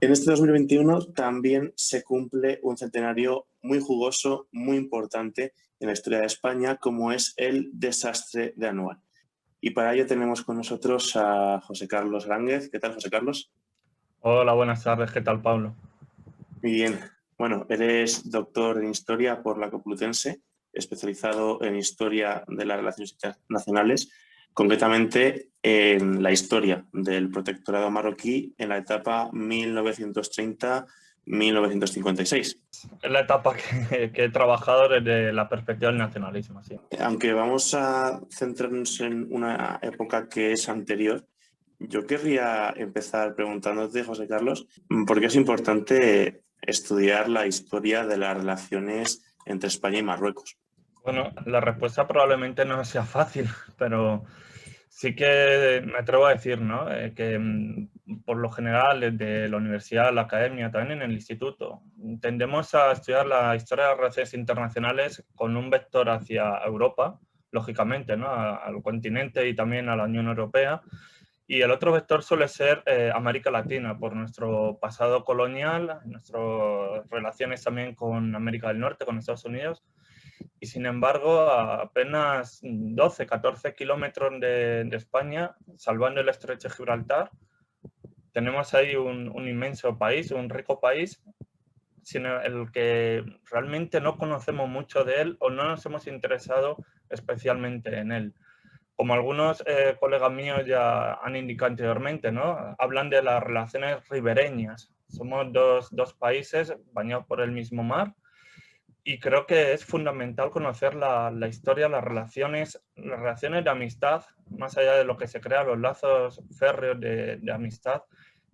En este 2021 también se cumple un centenario muy jugoso, muy importante en la historia de España, como es el desastre de Anual. Y para ello tenemos con nosotros a José Carlos Ránguez. ¿Qué tal, José Carlos? Hola, buenas tardes, ¿qué tal, Pablo? Muy bien. Bueno, eres doctor en Historia por la Complutense, especializado en Historia de las Relaciones Internacionales, concretamente en la historia del protectorado marroquí en la etapa 1930-1956. Es la etapa que he trabajado desde la perspectiva del nacionalismo, sí. Aunque vamos a centrarnos en una época que es anterior, yo querría empezar preguntándote, José Carlos, ¿por qué es importante estudiar la historia de las relaciones entre España y Marruecos? Bueno, la respuesta probablemente no sea fácil, pero sí que me atrevo a decir, ¿no? Que por lo general, desde la universidad, la academia, también en el instituto, tendemos a estudiar la historia de las relaciones internacionales con un vector hacia Europa, lógicamente, ¿no? Al continente y también a la Unión Europea. Y el otro vector suele ser América Latina, por nuestro pasado colonial, nuestras relaciones también con América del Norte, con Estados Unidos. Y sin embargo, a apenas 12, 14 kilómetros de España, salvando el estrecho de Gibraltar, tenemos ahí un inmenso país, un rico país, sin el que realmente no conocemos mucho de él o no nos hemos interesado especialmente en él. Como algunos colegas míos ya han indicado anteriormente, ¿no? Hablan de las relaciones ribereñas. Somos dos países bañados por el mismo mar y creo que es fundamental conocer la historia, las relaciones de amistad, más allá de lo que se crea, los lazos férreos de amistad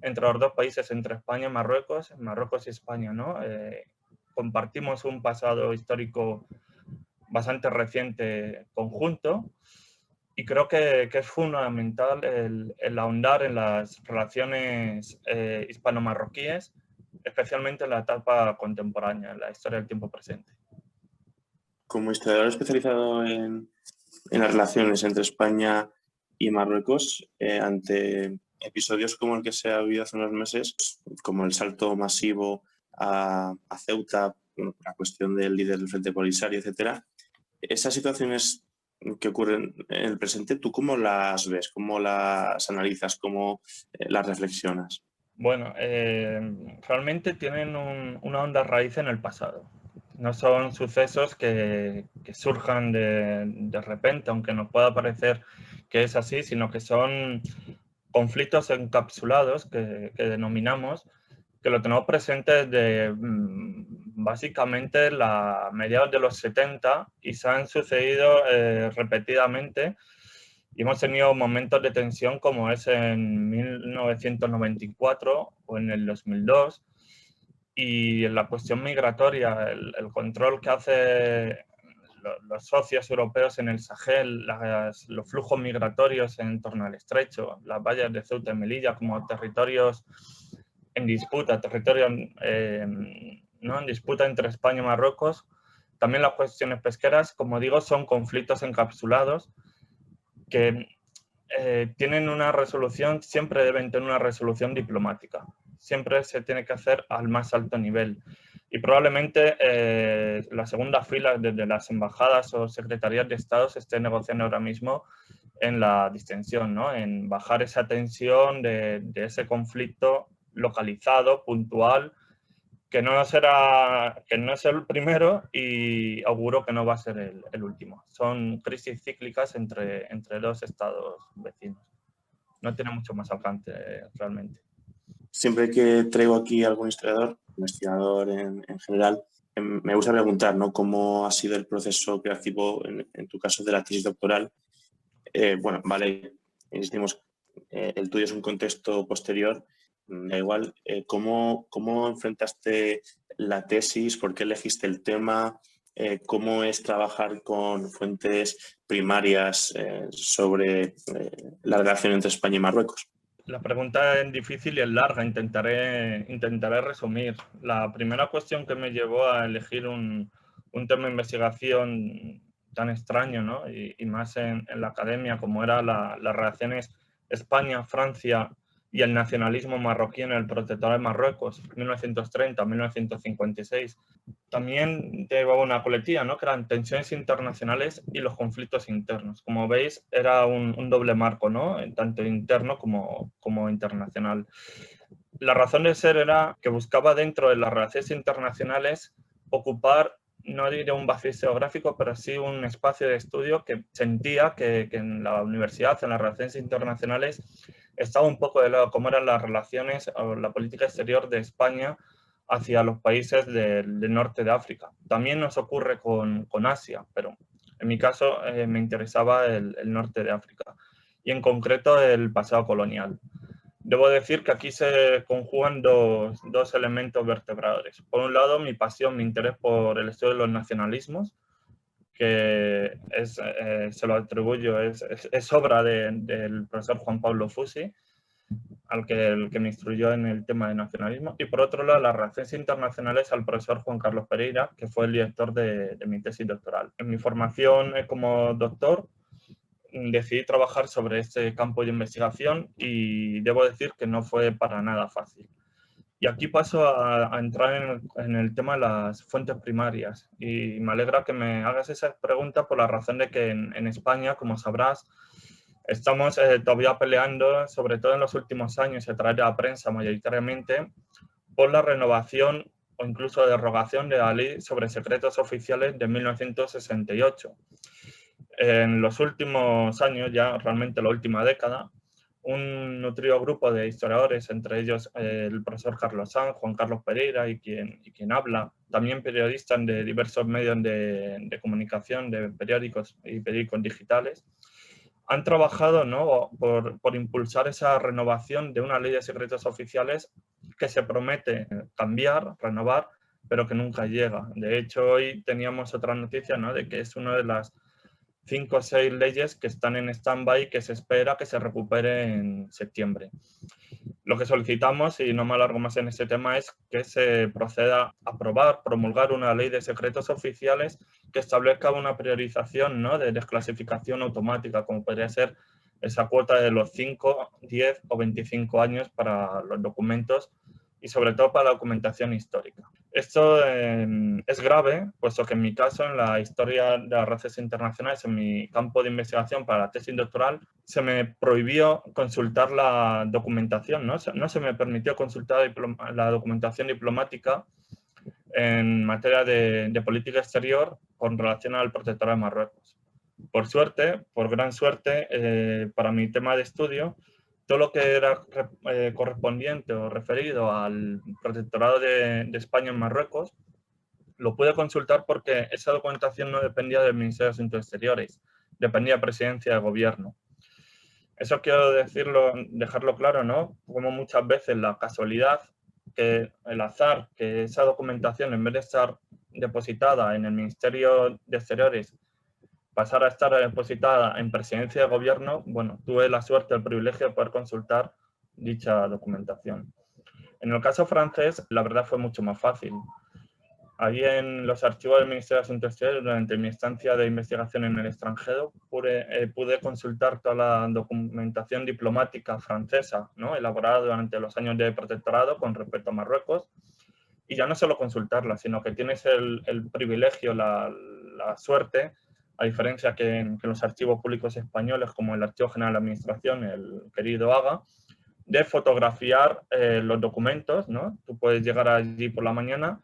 entre los dos países, entre España y Marruecos, Marruecos y España, ¿no? Compartimos un pasado histórico bastante reciente conjunto y creo que es fundamental el ahondar en las relaciones hispano-marroquíes, especialmente en la etapa contemporánea, en la historia del tiempo presente. Como historiador especializado en las relaciones entre España y Marruecos, ante episodios como el que se ha vivido hace unos meses, como el salto masivo a Ceuta, bueno, la cuestión del líder del Frente Polisario, etcétera, esas situaciones que ocurren en el presente, ¿tú cómo las ves? ¿Cómo las analizas? ¿Cómo las reflexionas? Bueno, realmente tienen una honda raíz en el pasado. No son sucesos que surjan de repente, aunque nos pueda parecer que es así, sino que son conflictos encapsulados que denominamos, que lo tenemos presente desde básicamente la mediados de los 70 y se han sucedido repetidamente y hemos tenido momentos de tensión como es en 1994 o en el 2002 y en la cuestión migratoria, el control que hace los socios europeos en el Sahel, los flujos migratorios en torno al estrecho, las vallas de Ceuta y Melilla como territorios en disputa, territorios ¿no? en disputa entre España y Marruecos. También las cuestiones pesqueras, como digo, son conflictos encapsulados que tienen una resolución, siempre deben tener una resolución diplomática. Siempre se tiene que hacer al más alto nivel. Y probablemente la segunda fila desde las embajadas o secretarías de Estado se esté negociando ahora mismo en la distensión, ¿no? En bajar esa tensión de ese conflicto localizado, puntual, que no es el primero y auguro que no va a ser el último. Son crisis cíclicas entre dos estados vecinos. No tiene mucho más alcance realmente. Siempre que traigo aquí a algún historiador, investigador en general, me gusta preguntar, ¿no? ¿Cómo ha sido el proceso creativo en tu caso de la tesis doctoral? Bueno, vale, insistimos, el tuyo es un contexto posterior, da igual. ¿Cómo enfrentaste la tesis? ¿Por qué elegiste el tema? ¿Cómo es trabajar con fuentes primarias sobre la relación entre España y Marruecos? La pregunta es difícil y es larga, intentaré resumir. La primera cuestión que me llevó a elegir un tema de investigación tan extraño, ¿no? y más en la academia, como era las relaciones España, Francia y el nacionalismo marroquí en el protectorado de Marruecos, 1930-1956. También llevaba una coletilla, ¿no? Que eran tensiones internacionales y los conflictos internos. Como veis, era un doble marco, ¿no? Tanto interno como internacional. La razón de ser era que buscaba dentro de las relaciones internacionales ocupar, no diré un vacío geográfico, pero sí un espacio de estudio que sentía que en la universidad, en las relaciones internacionales, estaba un poco de lado cómo eran las relaciones o la política exterior de España hacia los países del norte de África. También nos ocurre con Asia, pero en mi caso me interesaba el norte de África y en concreto el pasado colonial. Debo decir que aquí se conjugan dos elementos vertebradores. Por un lado, mi pasión, mi interés por el estudio de los nacionalismos, que se lo atribuyo, es obra del profesor Juan Pablo Fusi, el que me instruyó en el tema de nacionalismo. Y por otro lado, las relaciones internacionales al profesor Juan Carlos Pereira, que fue el director de mi tesis doctoral. En mi formación como doctor, decidí trabajar sobre este campo de investigación y debo decir que no fue para nada fácil. Y aquí paso a entrar en el tema de las fuentes primarias y me alegra que me hagas esa pregunta por la razón de que en España, como sabrás, estamos todavía peleando, sobre todo en los últimos años, a través de la prensa mayoritariamente, por la renovación o incluso derogación de la ley sobre secretos oficiales de 1968. En los últimos años, ya realmente la última década, un nutrido grupo de historiadores, entre ellos el profesor Carlos Sanz, Juan Carlos Pereira y quien habla, también periodistas de diversos medios de comunicación, de periódicos y periódicos digitales, han trabajado, ¿no?, por impulsar esa renovación de una ley de secretos oficiales que se promete cambiar, renovar, pero que nunca llega. De hecho, hoy teníamos otra noticia, ¿no?, de que es una de las 5 o 6 leyes que están en stand-by que se espera que se recupere en septiembre. Lo que solicitamos, y no me alargo más en este tema, es que se proceda a aprobar, promulgar una ley de secretos oficiales que establezca una priorización, ¿no?, de desclasificación automática, como podría ser esa cuota de los 5, 10 o 25 años para los documentos y sobre todo para la documentación histórica. Esto es grave, puesto que en mi caso, en la historia de las relaciones internacionales, en mi campo de investigación para la tesis doctoral, se me prohibió consultar la documentación, ¿no? No se me permitió consultar la documentación diplomática en materia de política exterior con relación al protectorado de Marruecos. Por suerte, por gran suerte, para mi tema de estudio, todo lo que era correspondiente o referido al protectorado de España en Marruecos, lo pude consultar porque esa documentación no dependía del Ministerio de Asuntos Exteriores, dependía de Presidencia de Gobierno. Eso quiero decirlo, dejarlo claro, ¿no? Como muchas veces la casualidad, que el azar, que esa documentación, en vez de estar depositada en el Ministerio de Exteriores, pasar a estar depositada en Presidencia de Gobierno, bueno, tuve la suerte, el privilegio de poder consultar dicha documentación. En el caso francés, la verdad fue mucho más fácil. Allí en los archivos del Ministerio de Asuntos Exteriores, durante mi estancia de investigación en el extranjero, pude consultar toda la documentación diplomática francesa, ¿no?, elaborada durante los años de protectorado con respecto a Marruecos, y ya no solo consultarla, sino que tienes el privilegio, la suerte, a diferencia que en los archivos públicos españoles, como el Archivo General de Administración, el querido AGA, de fotografiar los documentos, ¿no? Tú puedes llegar allí por la mañana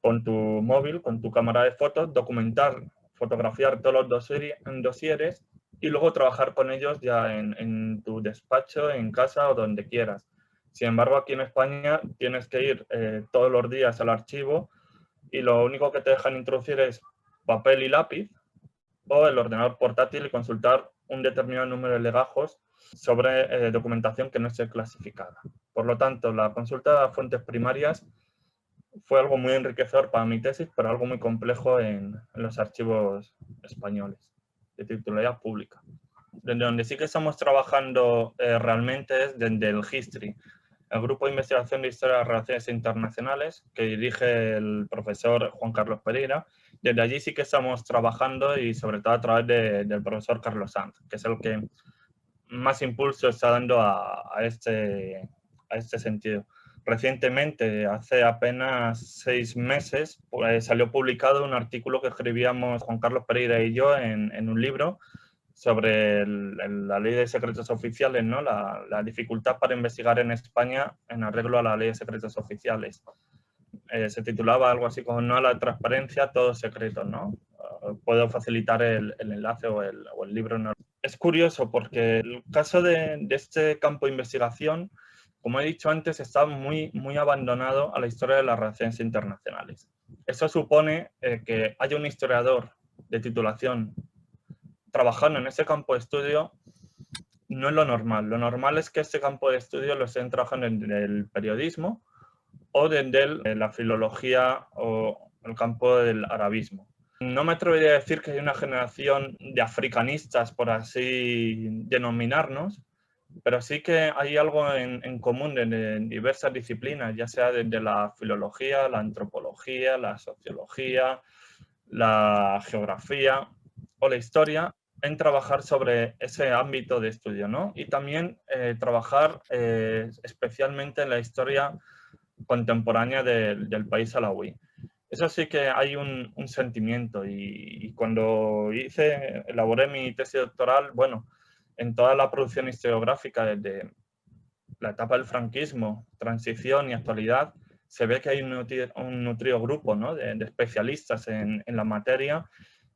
con tu móvil, con tu cámara de fotos, documentar, fotografiar todos los dosieres y luego trabajar con ellos ya en tu despacho, en casa o donde quieras. Sin embargo, aquí en España tienes que ir todos los días al archivo y lo único que te dejan introducir es papel y lápiz o el ordenador portátil y consultar un determinado número de legajos sobre documentación que no esté clasificada. Por lo tanto, la consulta de fuentes primarias fue algo muy enriquecedor para mi tesis, pero algo muy complejo en los archivos españoles de titularidad pública. Desde donde sí que estamos trabajando realmente es desde el GISTRI, el Grupo de Investigación de Historia de las Relaciones Internacionales, que dirige el profesor Juan Carlos Pereira. Desde allí sí que estamos trabajando y sobre todo a través del profesor Carlos Sanz, que es el que más impulso está dando a este sentido. Recientemente, hace apenas 6 meses, pues, salió publicado un artículo que escribíamos Juan Carlos Pereira y yo en un libro sobre la ley de secretos oficiales, ¿no? La dificultad para investigar en España en arreglo a la ley de secretos oficiales. Se titulaba algo así como "No a la transparencia, todo secreto", ¿no? Puedo facilitar el enlace o el libro. Es curioso porque el caso de este campo de investigación, como he dicho antes, está muy abandonado a la historia de las relaciones internacionales. Eso supone que haya un historiador de titulación trabajando en ese campo de estudio no es lo normal. Lo normal es que este campo de estudio lo estén trabajando en el periodismo o desde la filología o el campo del arabismo. No me atrevería a decir que hay una generación de africanistas, por así denominarnos, pero sí que hay algo en común en diversas disciplinas, ya sea desde la filología, la antropología, la sociología, la geografía o la historia, en trabajar sobre ese ámbito de estudio, ¿no? Y también trabajar especialmente en la historia contemporánea del país alauí. Eso sí que hay un sentimiento y cuando elaboré mi tesis doctoral, bueno, en toda la producción historiográfica desde la etapa del franquismo, transición y actualidad, se ve que hay un nutrido grupo, ¿no? de especialistas en la materia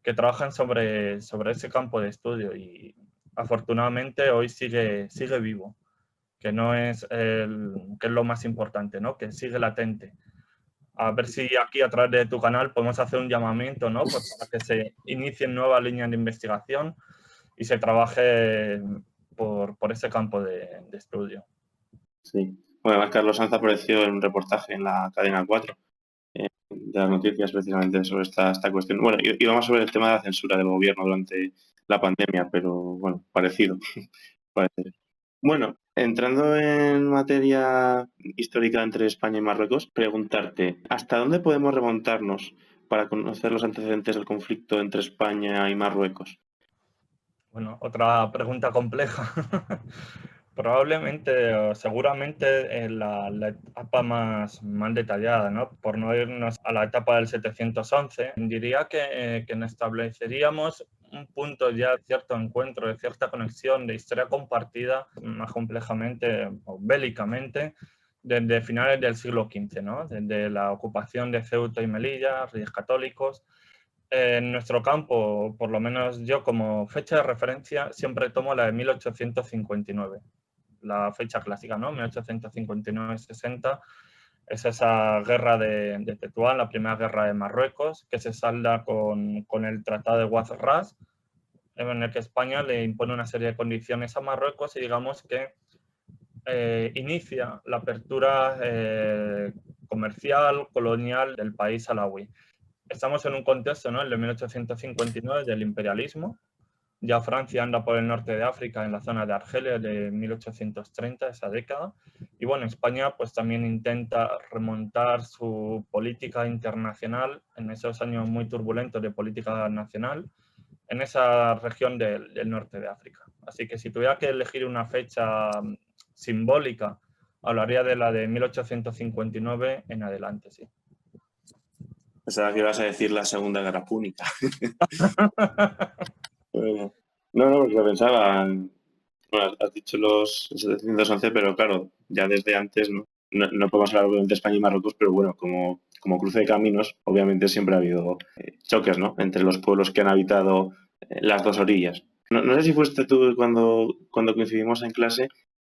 que trabajan sobre ese campo de estudio y afortunadamente hoy sigue vivo, que no es que es lo más importante, ¿no? Que sigue latente. A ver si aquí a través de tu canal podemos hacer un llamamiento, ¿no? Pues para que se inicien nuevas líneas de investigación y se trabaje por ese campo de estudio. Sí. Bueno, además Carlos Sanz apareció en un reportaje en la cadena 4 de las noticias precisamente sobre esta cuestión. Bueno, íbamos sobre el tema de la censura del gobierno durante la pandemia, pero bueno, parecido. Parece. Bueno, entrando en materia histórica entre España y Marruecos, preguntarte, ¿hasta dónde podemos remontarnos para conocer los antecedentes del conflicto entre España y Marruecos? Bueno, otra pregunta compleja. Probablemente o seguramente en la etapa más detallada, ¿no? Por no irnos a la etapa del 711, diría que nos estableceríamos un punto ya de cierto encuentro, de cierta conexión, de historia compartida, más complejamente o bélicamente, desde finales del siglo XV, ¿no? Desde la ocupación de Ceuta y Melilla, Reyes Católicos. En nuestro campo, por lo menos yo como fecha de referencia, siempre tomo la de 1859, la fecha clásica, ¿no? 1859-60, es esa guerra de Tetuán, la primera guerra de Marruecos, que se salda con el Tratado de Ouad Ras, en el que España le impone una serie de condiciones a Marruecos y digamos que inicia la apertura comercial, colonial del país alauí. Estamos en un contexto, ¿no? El de 1859 del imperialismo. Ya Francia anda por el norte de África, en la zona de Argelia, de 1830, esa década. Y bueno, España pues también intenta remontar su política internacional en esos años muy turbulentos de política nacional en esa región del norte de África. Así que si tuviera que elegir una fecha simbólica, hablaría de la de 1859 en adelante, sí. Pensaba que ibas a decir la Segunda Guerra Púnica. Bueno, no, porque lo pensaba. Bueno, has dicho los 711, pero claro, ya desde antes no podemos hablar obviamente de España y Marruecos, pero bueno, como cruce de caminos, obviamente siempre ha habido choques, ¿no? Entre los pueblos que han habitado las dos orillas. No sé si fuiste tú cuando coincidimos en clase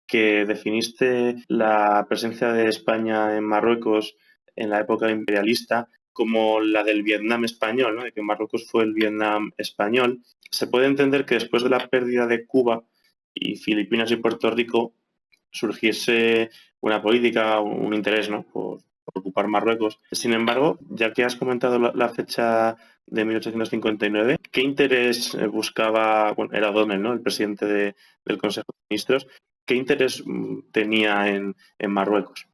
que definiste la presencia de España en Marruecos en la época imperialista como la del Vietnam español, ¿no? De que Marruecos fue el Vietnam español. Se puede entender que después de la pérdida de Cuba y Filipinas y Puerto Rico surgiese una política, un interés, ¿no? por ocupar Marruecos. Sin embargo, ya que has comentado la fecha de 1859, ¿qué interés buscaba, bueno, era O'Donnell, ¿no? El presidente del Consejo de Ministros, ¿qué interés tenía en Marruecos?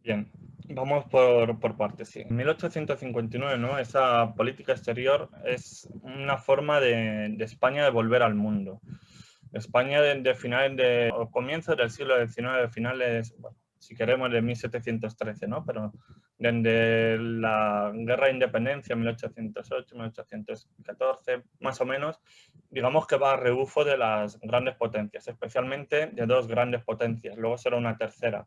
Bien, vamos por partes. Sí. En 1859, ¿no? Esa política exterior es una forma de España de volver al mundo. España desde finales o comienzos del siglo XIX, finales, bueno, si queremos, de 1713, ¿no? Pero desde la Guerra de Independencia, 1808, 1814, más o menos, digamos que va a rebufo de las grandes potencias, especialmente de dos grandes potencias. Luego será una tercera,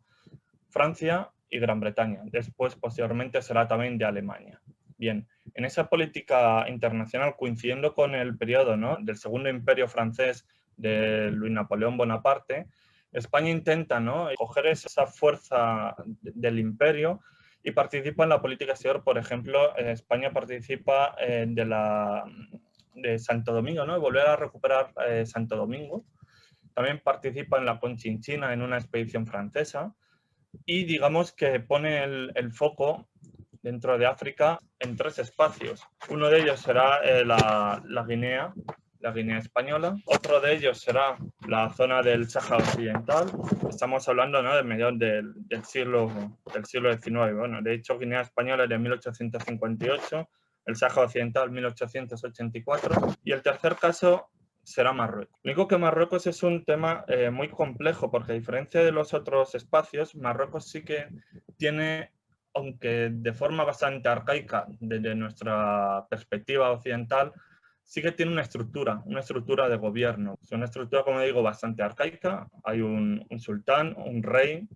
Francia y Gran Bretaña. Después, posteriormente, será también de Alemania. Bien, en esa política internacional, coincidiendo con el periodo, ¿no?, del Segundo Imperio francés de Luis Napoleón Bonaparte, España intenta, ¿no?, coger esa fuerza del imperio y participa en la política exterior. Por ejemplo, España participa de Santo Domingo, ¿no?, volver a recuperar Santo Domingo. También participa en la Conchinchina, en una expedición francesa, y digamos que pone el foco dentro de África en tres espacios. Uno de ellos será la Guinea española. Otro de ellos será la zona del Sáhara Occidental. Estamos hablando, ¿no?, de mediados del siglo XIX. Bueno, de hecho, Guinea española es de 1858, el Sáhara Occidental 1884. Y el tercer caso será Marruecos. Lo único que Marruecos es un tema muy complejo, porque a diferencia de los otros espacios, Marruecos sí que tiene, aunque de forma bastante arcaica desde nuestra perspectiva occidental, sí que tiene una estructura de gobierno. Es una estructura, como digo, bastante arcaica. Hay un sultán, un rey,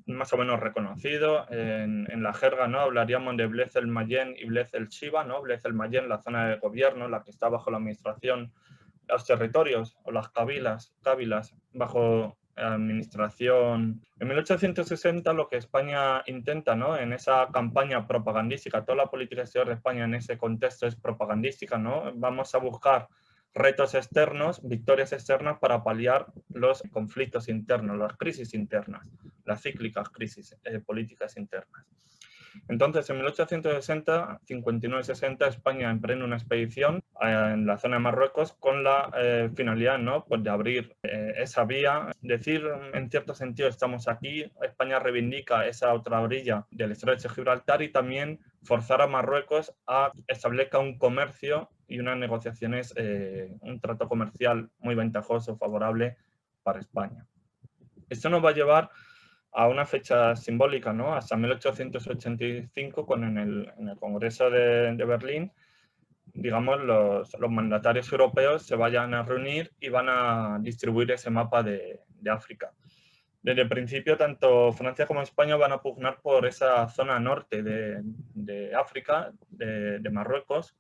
más o menos reconocido. En la jerga, ¿no?, hablaríamos de Bled el Mayen y Bled el Shiva, ¿no? Bled el Mayen, la zona de gobierno, la que está bajo la administración, los territorios o las cábilas bajo administración. En 1860 lo que España intenta, ¿no?, en esa campaña propagandística, toda la política exterior de España en ese contexto es propagandística, ¿no? Vamos a buscar retos externos, victorias externas para paliar los conflictos internos, las crisis internas, las cíclicas crisis políticas internas. Entonces, en 1860, 59-60, España emprende una expedición en la zona de Marruecos con la finalidad, ¿no?, pues de abrir esa vía, decir en cierto sentido estamos aquí. España reivindica esa otra orilla del estrecho de Gibraltar y también forzar a Marruecos a establezca un comercio y unas negociaciones, un trato comercial muy ventajoso, favorable para España. Esto nos va a llevar a una fecha simbólica, ¿no?, hasta 1885, cuando en el Congreso de Berlín, digamos, los mandatarios europeos se vayan a reunir y van a distribuir ese mapa de África. Desde el principio, tanto Francia como España van a pugnar por esa zona norte de África, de Marruecos,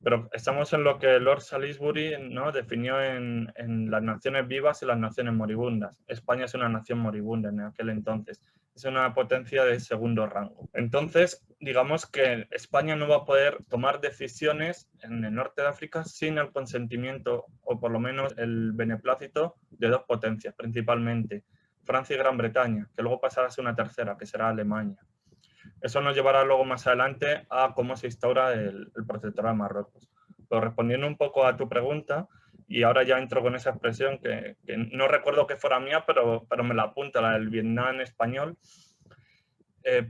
pero estamos en lo que Lord Salisbury, ¿no?, definió en las naciones vivas y las naciones moribundas. España es una nación moribunda en aquel entonces. Es una potencia de segundo rango. Entonces, digamos que España no va a poder tomar decisiones en el norte de África sin el consentimiento, o por lo menos el beneplácito, de dos potencias, principalmente Francia y Gran Bretaña, que luego pasará a ser una tercera, que será Alemania. Eso nos llevará luego más adelante a cómo se instaura el protectorado de Marruecos. Pero respondiendo un poco a tu pregunta, y ahora ya entro con esa expresión que no recuerdo que fuera mía, pero me la apunta, la del Vietnam español.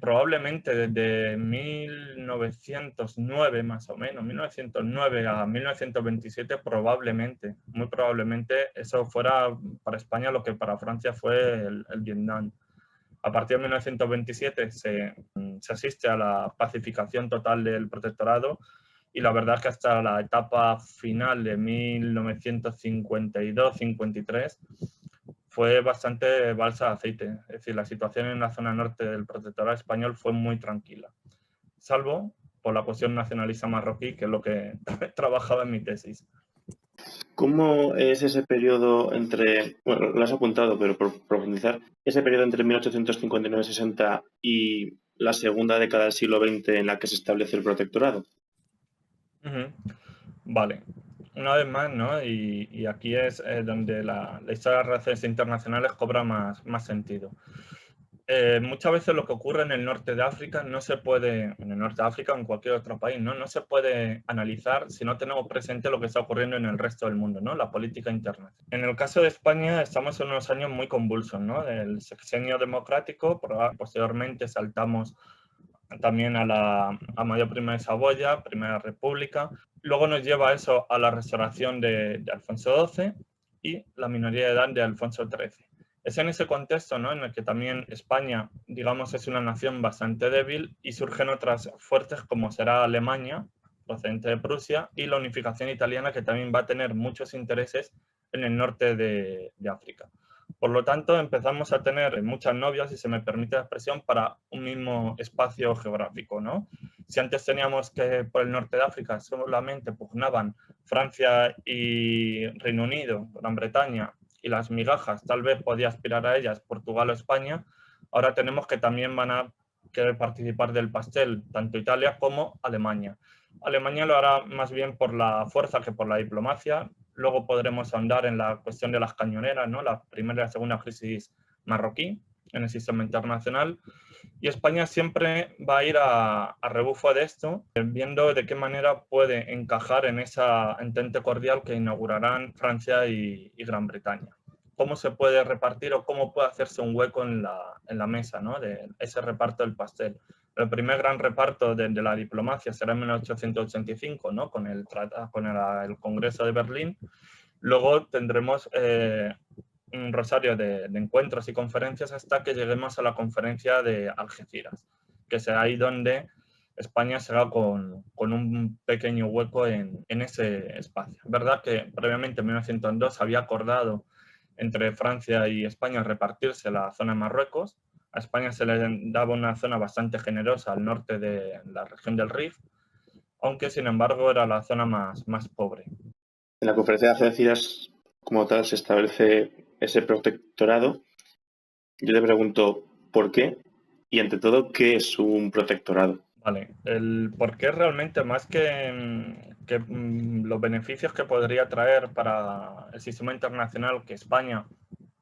Probablemente desde 1909 más o menos, 1909 a 1927 probablemente, muy probablemente eso fuera para España lo que para Francia fue el Vietnam. A partir de 1927 se asiste a la pacificación total del protectorado y la verdad es que hasta la etapa final de 1952-53 fue bastante balsa de aceite. Es decir, la situación en la zona norte del protectorado español fue muy tranquila, salvo por la cuestión nacionalista marroquí, que es lo que trabajaba en mi tesis. ¿Cómo es ese periodo entre, bueno, lo has apuntado, pero por profundizar, ese periodo entre 1859-60 y la segunda década del siglo XX en la que se establece el protectorado? Vale. Una vez más, ¿no?, y aquí es donde la historia de las relaciones internacionales cobra más sentido. Muchas veces lo que ocurre en el norte de África no se puede, en el norte de África o en cualquier otro país, no se puede analizar si no tenemos presente lo que está ocurriendo en el resto del mundo, ¿no?, la política interna. En el caso de España estamos en unos años muy convulsos, ¿no?, del sexenio democrático, posteriormente saltamos también a María I de Saboya, Primera República. Luego nos lleva eso a la restauración de Alfonso XII y la minoría de edad de Alfonso XIII. Es en ese contexto, ¿no?, en el que también España, digamos, es una nación bastante débil y surgen otras fuertes como será Alemania, procedente de Prusia, y la unificación italiana, que también va a tener muchos intereses en el norte de África. Por lo tanto, empezamos a tener muchas novias, si se me permite la expresión, para un mismo espacio geográfico, ¿no? Si antes teníamos que por el norte de África solamente pugnaban Francia y Reino Unido, Gran Bretaña, y las migajas tal vez podía aspirar a ellas Portugal o España, ahora tenemos que también van a querer participar del pastel, tanto Italia como Alemania. Alemania lo hará más bien por la fuerza que por la diplomacia. Luego podremos ahondar en la cuestión de las cañoneras, ¿no?, la primera y la segunda crisis marroquí en el sistema internacional. Y España siempre va a ir a rebufo de esto, viendo de qué manera puede encajar en esa entente cordial que inaugurarán Francia y Gran Bretaña. Cómo se puede repartir o cómo puede hacerse un hueco en la mesa, ¿no?, de ese reparto del pastel. El primer gran reparto de la diplomacia será en 1885, ¿no?, con el Congreso de Berlín. Luego tendremos un rosario de encuentros y conferencias hasta que lleguemos a la conferencia de Algeciras, que será ahí donde España se haga con un pequeño hueco en ese espacio. Es verdad que previamente en 1902 había acordado entre Francia y España repartirse la zona de Marruecos. A España se le daba una zona bastante generosa al norte de la región del Rif, aunque sin embargo era la zona más pobre. En la conferencia de Algeciras, como tal, se establece ese protectorado. Yo te pregunto, ¿por qué? Y ante todo, ¿qué es un protectorado? Vale, el por qué realmente, más que los beneficios que podría traer para el sistema internacional que España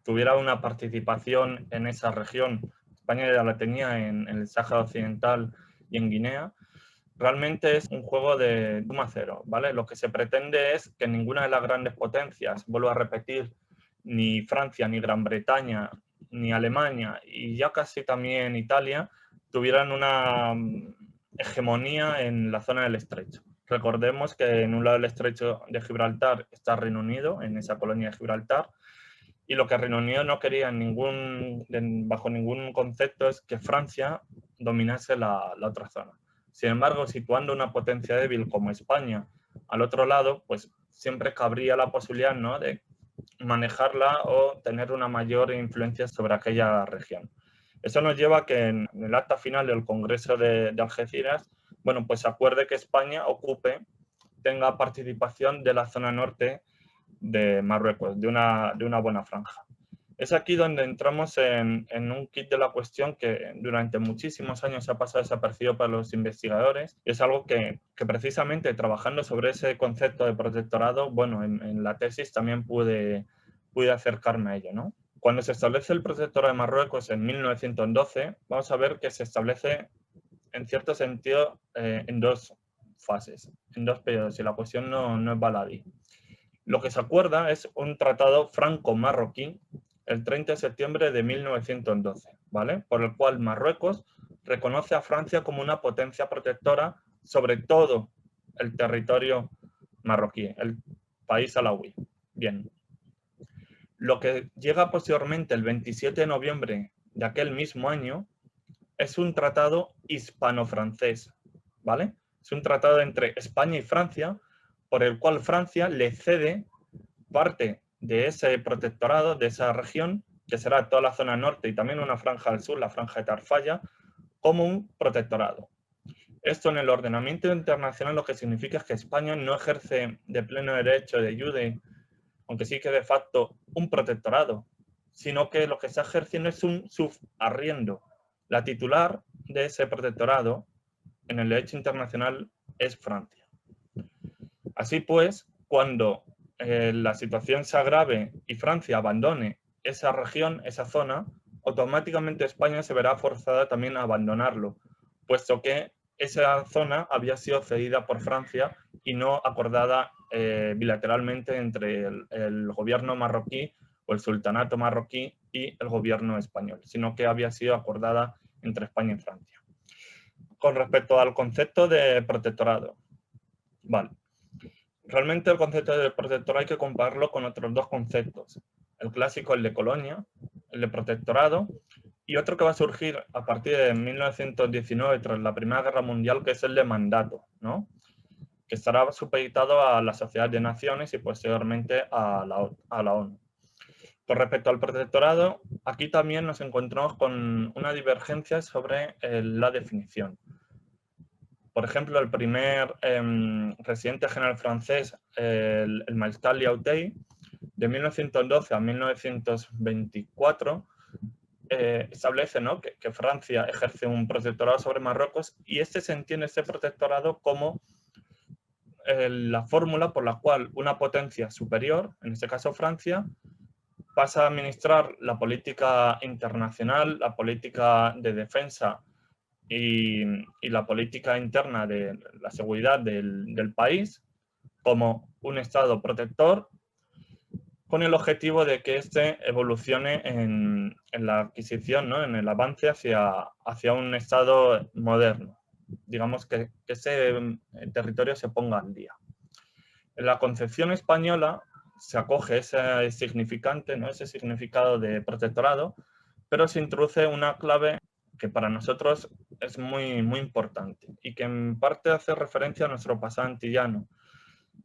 tuviera una participación en esa región, España ya la tenía en el Sáhara Occidental y en Guinea, realmente es un juego de suma cero, ¿vale? Lo que se pretende es que ninguna de las grandes potencias, vuelvo a repetir, ni Francia, ni Gran Bretaña, ni Alemania y ya casi también Italia, tuvieran una hegemonía en la zona del estrecho. Recordemos que en un lado del estrecho de Gibraltar está Reino Unido, en esa colonia de Gibraltar, y lo que Reino Unido no quería bajo ningún concepto es que Francia dominase la otra zona. Sin embargo, situando una potencia débil como España al otro lado, pues siempre cabría la posibilidad, ¿no?, de manejarla o tener una mayor influencia sobre aquella región. Eso nos lleva a que en el acta final del Congreso de Algeciras, bueno, pues se acuerde que España tenga participación de la zona norte de Marruecos, de una buena franja. Es aquí donde entramos en un kit de la cuestión que durante muchísimos años ha pasado desapercibido para los investigadores. Es algo que precisamente trabajando sobre ese concepto de protectorado, bueno, en la tesis también pude acercarme a ello, ¿no? Cuando se establece el protectorado de Marruecos en 1912, vamos a ver que se establece en cierto sentido en dos fases, en dos periodos, y la cuestión no es baladí. Lo que se acuerda es un tratado franco-marroquí el 30 de septiembre de 1912, ¿vale?, por el cual Marruecos reconoce a Francia como una potencia protectora sobre todo el territorio marroquí, el país alauí. Bien. Lo que llega posteriormente, el 27 de noviembre de aquel mismo año, es un tratado hispano-francés, ¿vale? Es un tratado entre España y Francia, por el cual Francia le cede parte de ese protectorado, de esa región, que será toda la zona norte y también una franja al sur, la franja de Tarfaya, como un protectorado. Esto en el ordenamiento internacional lo que significa es que España no ejerce de pleno derecho de jure, aunque sí que de facto, un protectorado, sino que lo que está ejerciendo es un subarriendo. La titular de ese protectorado en el derecho internacional es Francia. Así pues, cuando la situación se agrave y Francia abandone esa región, esa zona, automáticamente España se verá forzada también a abandonarlo, puesto que esa zona había sido cedida por Francia y no acordada bilateralmente entre el gobierno marroquí o el sultanato marroquí y el gobierno español, sino que había sido acordada entre España y Francia. Con respecto al concepto de protectorado, vale. Realmente el concepto de protectorado hay que compararlo con otros dos conceptos. El clásico, el de colonia, el de protectorado, y otro que va a surgir a partir de 1919, tras la Primera Guerra Mundial, que es el de mandato, ¿no? Que estará supeditado a la Sociedad de Naciones y posteriormente a la ONU. Con respecto al protectorado, aquí también nos encontramos con una divergencia sobre la definición. Por ejemplo, el primer presidente general francés, el mariscal Lyautey, de 1912 a 1924, establece, ¿no?, que Francia ejerce un protectorado sobre Marruecos, y se entiende este protectorado como la fórmula por la cual una potencia superior, en este caso Francia, pasa a administrar la política internacional, la política de defensa y la política interna de la seguridad del país como un Estado protector, con el objetivo de que éste evolucione en la adquisición, ¿no?, en el avance hacia un Estado moderno. Digamos que ese territorio se ponga al día. En la concepción española se acoge ese significante, ¿no?, ese significado de protectorado, pero se introduce una clave que para nosotros es muy, muy importante y que en parte hace referencia a nuestro pasado antillano,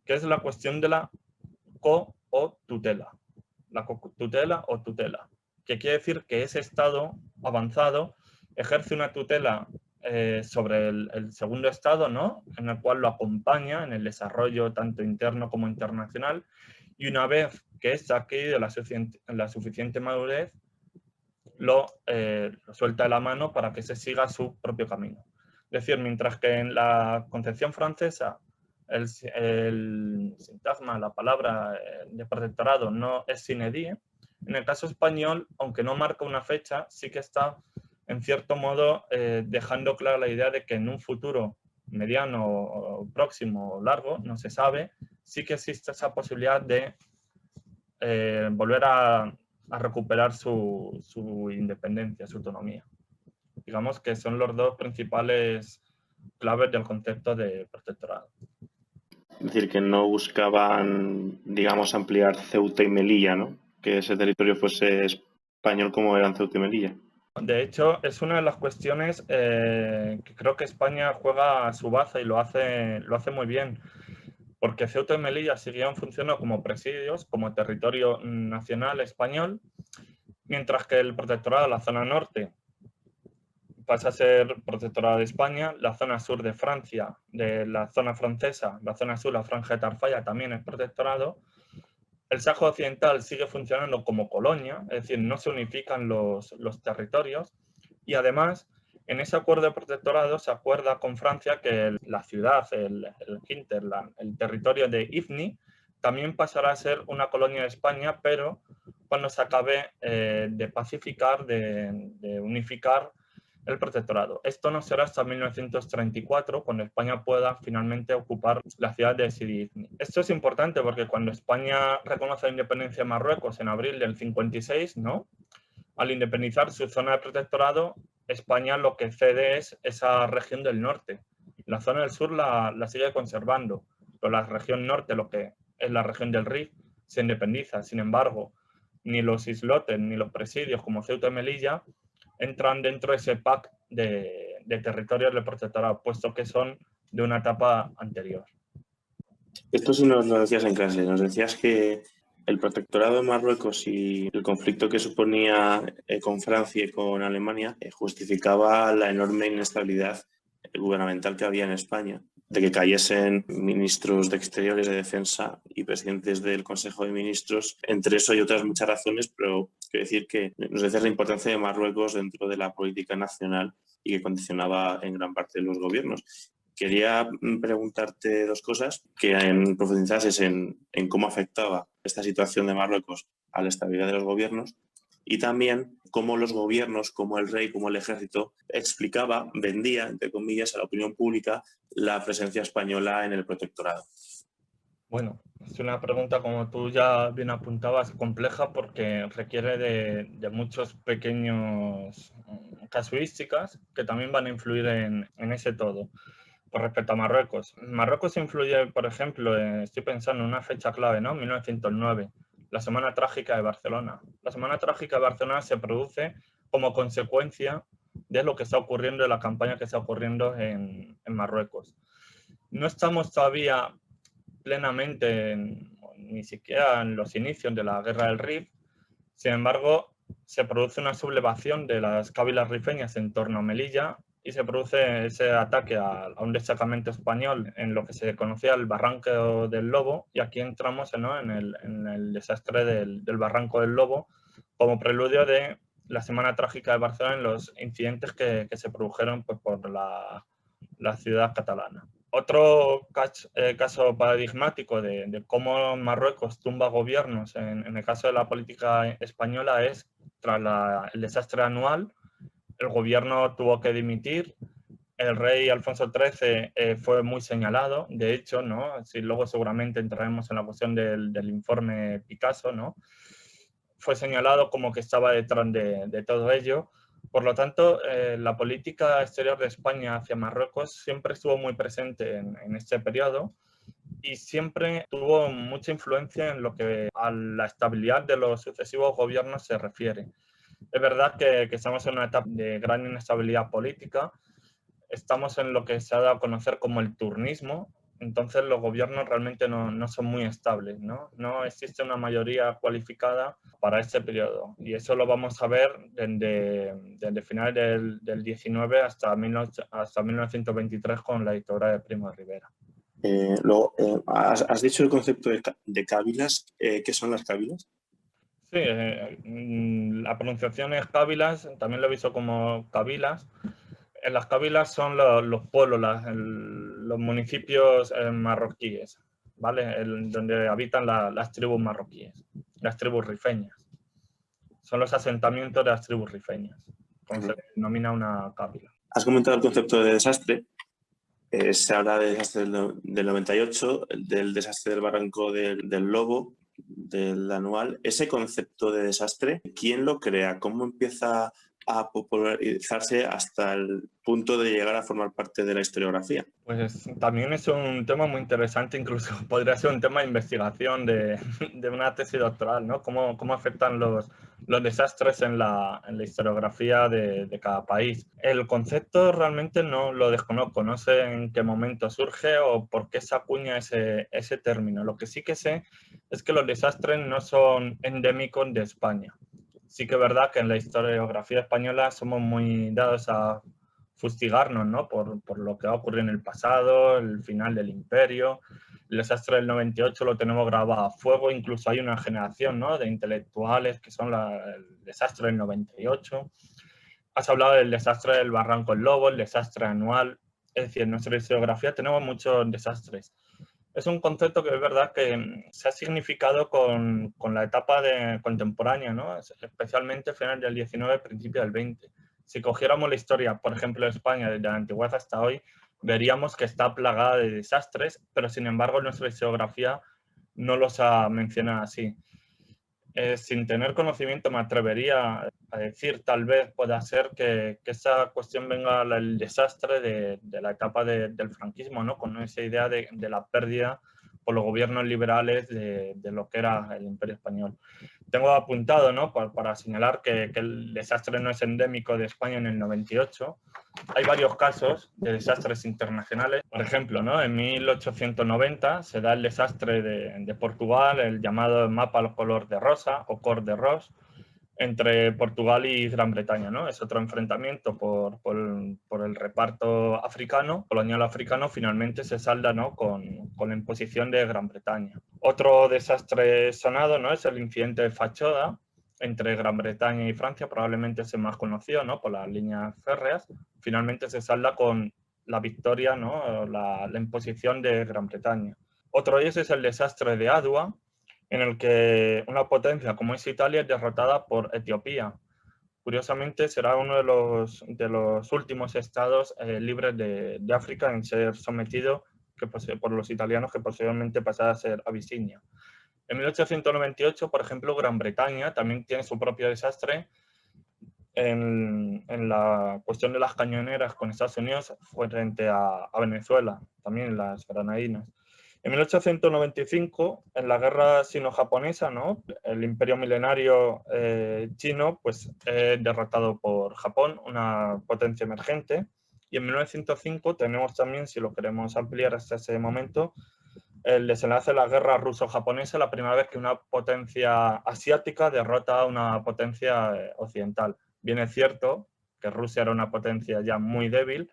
que es la cuestión de la co o tutela. La tutela o tutela, que quiere decir que ese Estado avanzado ejerce una tutela sobre el segundo Estado, ¿no?, en el cual lo acompaña en el desarrollo tanto interno como internacional, y una vez que éste ha adquirido la suficiente madurez, lo suelta de la mano para que se siga su propio camino. Es decir, mientras que en la concepción francesa el sintagma, la palabra de protectorado no es sine die, en el caso español, aunque no marca una fecha, sí que está, en cierto modo, dejando clara la idea de que en un futuro mediano, o próximo o largo, no se sabe, sí que existe esa posibilidad de volver a recuperar su independencia, su autonomía. Digamos que son los dos principales claves del concepto de protectorado. Es decir, que no buscaban, digamos, ampliar Ceuta y Melilla, ¿no? Que ese territorio fuese español como eran Ceuta y Melilla. De hecho, es una de las cuestiones que creo que España juega a su baza y lo hace muy bien, porque Ceuta y Melilla siguieron funcionando como presidios, como territorio nacional español, mientras que el protectorado de la zona norte pasa a ser protectorado de España, la zona sur de Francia, de la zona francesa, la zona sur, la franja de Tarfaya, también es protectorado. El Sáhara Occidental sigue funcionando como colonia, es decir, no se unifican los territorios, y además, en ese acuerdo de protectorado se acuerda con Francia que la ciudad, el hinterland, el territorio de Ifni, también pasará a ser una colonia de España, pero cuando se acabe de pacificar, de unificar el protectorado. Esto no será hasta 1934, cuando España pueda finalmente ocupar la ciudad de Sidi Ifni. Esto es importante porque cuando España reconoce la independencia de Marruecos en abril del 56, ¿no?, al independizar su zona de protectorado, España lo que cede es esa región del norte. La zona del sur la sigue conservando, pero la región norte, lo que es la región del Rif, se independiza. Sin embargo, ni los islotes ni los presidios como Ceuta y Melilla entran dentro de ese pack de territorios de protectorado, puesto que son de una etapa anterior. Esto sí nos lo decías en clase, nos decías que el protectorado de Marruecos y el conflicto que suponía con Francia y con Alemania justificaba la enorme inestabilidad gubernamental que había en España, de que cayesen ministros de Exteriores, de Defensa y presidentes del Consejo de Ministros. Entre eso y otras muchas razones, pero quiero decir que nos decías la importancia de Marruecos dentro de la política nacional y que condicionaba en gran parte de los gobiernos. Quería preguntarte dos cosas, que profundizases en cómo afectaba esta situación de Marruecos a la estabilidad de los gobiernos y también cómo los gobiernos, como el rey, como el ejército, vendía, entre comillas, a la opinión pública la presencia española en el protectorado. Bueno, es una pregunta, como tú ya bien apuntabas, compleja porque requiere de muchos pequeños casuísticas que también van a influir en ese todo. Pues respecto a Marruecos. Marruecos influye, por ejemplo, estoy pensando en una fecha clave, ¿no? 1909, la Semana Trágica de Barcelona. La Semana Trágica de Barcelona se produce como consecuencia de lo que está ocurriendo, de la campaña que está ocurriendo en Marruecos. No estamos todavía plenamente, ni siquiera en los inicios de la Guerra del Rif. Sin embargo, se produce una sublevación de las cábilas rifeñas en torno a Melilla y se produce ese ataque a un destacamento español en lo que se conocía el Barranco del Lobo, y aquí entramos, ¿no?, en el desastre del Barranco del Lobo como preludio de la Semana Trágica de Barcelona en los incidentes que se produjeron, pues, por la ciudad catalana. Otro caso paradigmático de cómo Marruecos tumba gobiernos en el caso de la política española es tras el desastre anual. El gobierno tuvo que dimitir. El rey Alfonso XIII fue muy señalado, de hecho, ¿no? Si luego seguramente entraremos en la cuestión del informe Picasso, ¿no? Fue señalado como que estaba detrás de todo ello. Por lo tanto, la política exterior de España hacia Marruecos siempre estuvo muy presente en este periodo y siempre tuvo mucha influencia en lo que a la estabilidad de los sucesivos gobiernos se refiere. Es verdad que estamos en una etapa de gran inestabilidad política, estamos en lo que se ha dado a conocer como el turnismo, entonces los gobiernos realmente no son muy estables, ¿no? No existe una mayoría cualificada para este periodo y eso lo vamos a ver desde finales del 19 hasta 1923 con la dictadura de Primo de Rivera. Luego, has dicho el concepto de cábilas. ¿Qué son las cábilas? Sí, la pronunciación es cábilas, también lo he visto como cabilas. Las cábilas son los pueblos, los municipios marroquíes, ¿vale? Donde habitan las tribus marroquíes, las tribus rifeñas. Son los asentamientos de las tribus rifeñas, como se denomina una cábila. Has comentado el concepto de desastre. Se habla del desastre del 98, del desastre del Barranco del Lobo, del anual. Ese concepto de desastre, ¿quién lo crea? ¿Cómo empieza a popularizarse hasta el punto de llegar a formar parte de la historiografía? Pues también es un tema muy interesante, incluso podría ser un tema de investigación de una tesis doctoral, ¿no? ¿Cómo afectan los desastres en la historiografía de cada país? El concepto realmente no lo desconozco, no sé en qué momento surge o por qué se acuña ese término. Lo que sí que sé es que los desastres no son endémicos de España. Sí que es verdad que en la historiografía española somos muy dados a fustigarnos, ¿no?, por lo que ha ocurrido en el pasado, el final del imperio. El desastre del 98 lo tenemos grabado a fuego, incluso hay una generación, ¿no?, de intelectuales que son el desastre del 98. Has hablado del desastre del Barranco del Lobo, el desastre anual. Es decir, en nuestra historiografía tenemos muchos desastres. Es un concepto que es verdad que se ha significado con la etapa contemporánea, ¿no?, especialmente final del 19, principio del 20. Si cogiéramos la historia, por ejemplo, de España desde la antigüedad hasta hoy, veríamos que está plagada de desastres, pero sin embargo nuestra historiografía no los ha mencionado así. Sin tener conocimiento me atrevería a decir, tal vez pueda ser que esa cuestión venga del desastre de la etapa del franquismo, ¿no?, con esa idea de la pérdida por los gobiernos liberales de lo que era el Imperio Español. Tengo apuntado, ¿no?, para señalar que el desastre no es endémico de España en el 98. Hay varios casos de desastres internacionales. Por ejemplo, ¿no?, en 1890 se da el desastre de Portugal, el llamado mapa al color de rosa o cor de ros, entre Portugal y Gran Bretaña, ¿no? Es otro enfrentamiento por el reparto africano, colonial africano, finalmente se salda, ¿no?, con la imposición de Gran Bretaña. Otro desastre sonado, ¿no?, es el incidente de Fachoda entre Gran Bretaña y Francia, probablemente es el más conocido, ¿no?, por las líneas férreas. Finalmente se salda con la victoria, ¿no?, la imposición de Gran Bretaña. Otro de ellos es el desastre de Adwa, en el que una potencia como es Italia es derrotada por Etiopía. Curiosamente, será uno de los últimos estados libres de África en ser sometido por los italianos, que posteriormente pasará a ser Abisinia. En 1898, por ejemplo, Gran Bretaña también tiene su propio desastre en la cuestión de las cañoneras con Estados Unidos fue frente a Venezuela, también las Granadinas. En 1895, en la guerra sino-japonesa, ¿no? El imperio milenario chino pues, derrotado por Japón, una potencia emergente. Y en 1905 tenemos también, si lo queremos ampliar hasta ese momento, el desenlace de la guerra ruso-japonesa, la primera vez que una potencia asiática derrota a una potencia occidental. Bien es cierto que Rusia era una potencia ya muy débil,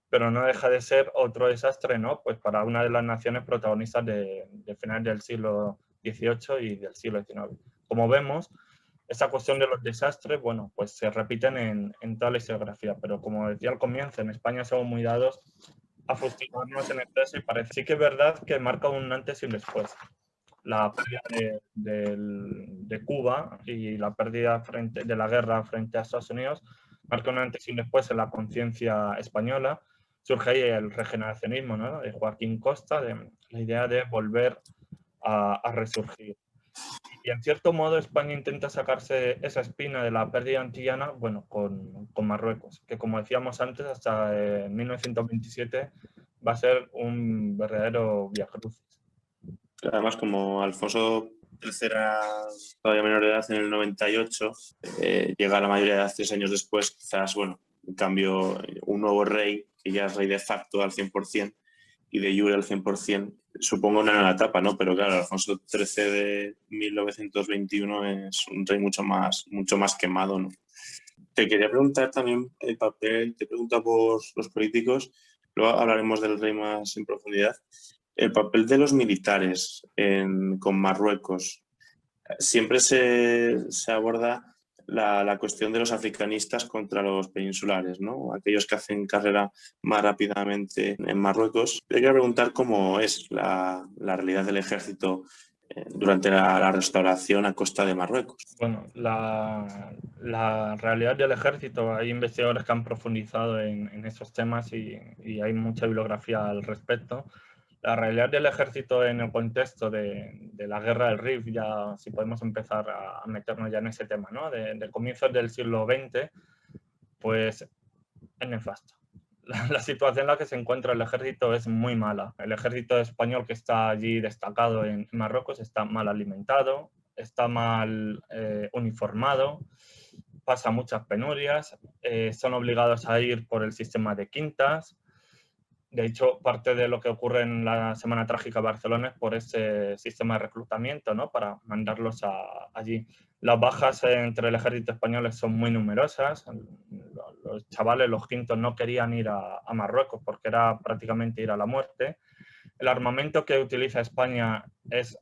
pero no deja de ser otro desastre, ¿no? Pues para una de las naciones protagonistas de finales del siglo XVIII y del siglo XIX. Como vemos, esa cuestión de los desastres, bueno, pues se repiten en toda la historiografía, pero como decía al comienzo, en España somos muy dados a fustigarnos en exceso y parece sí que es verdad que marca un antes y un después. La pérdida de Cuba y la pérdida de la guerra frente a Estados Unidos marca un antes y un después en la conciencia española. Surge ahí el regeneracionismo, ¿no? De Joaquín Costa, de la idea de volver a resurgir. Y en cierto modo España intenta sacarse esa espina de la pérdida antillana, bueno, con Marruecos, que como decíamos antes, hasta 1927 va a ser un verdadero viacrucis. Además, como Alfonso III era todavía menor de edad en el 98, llega a la mayoría de edad 3 años después, quizás, bueno, en cambio, un nuevo rey, que ya es rey de facto al 100% y de jure al 100%, supongo una nueva etapa, ¿no? Pero claro, Alfonso XIII de 1921 es un rey mucho más quemado, ¿no? Te quería preguntar también el papel, te pregunta por los políticos, luego hablaremos del rey más en profundidad. El papel de los militares con Marruecos. Siempre se aborda la cuestión de los africanistas contra los peninsulares, ¿no? Aquellos que hacen carrera más rápidamente en Marruecos. Te quería preguntar cómo es la realidad del ejército durante la restauración a costa de Marruecos. Bueno, la realidad del ejército, hay investigadores que han profundizado en esos temas y hay mucha bibliografía al respecto. La realidad del ejército en el contexto de la guerra del Rif, ya si podemos empezar a meternos ya en ese tema, ¿no? De comienzos del siglo XX, pues es nefasto. La situación en la que se encuentra el ejército es muy mala. El ejército español que está allí destacado en Marruecos está mal alimentado, está mal uniformado, pasa muchas penurias, son obligados a ir por el sistema de quintas. De hecho, parte de lo que ocurre en la Semana Trágica de Barcelona es por ese sistema de reclutamiento, ¿no? Para mandarlos allí. Las bajas entre el ejército español son muy numerosas. Los chavales, los quintos, no querían ir a Marruecos porque era prácticamente ir a la muerte. El armamento que utiliza España es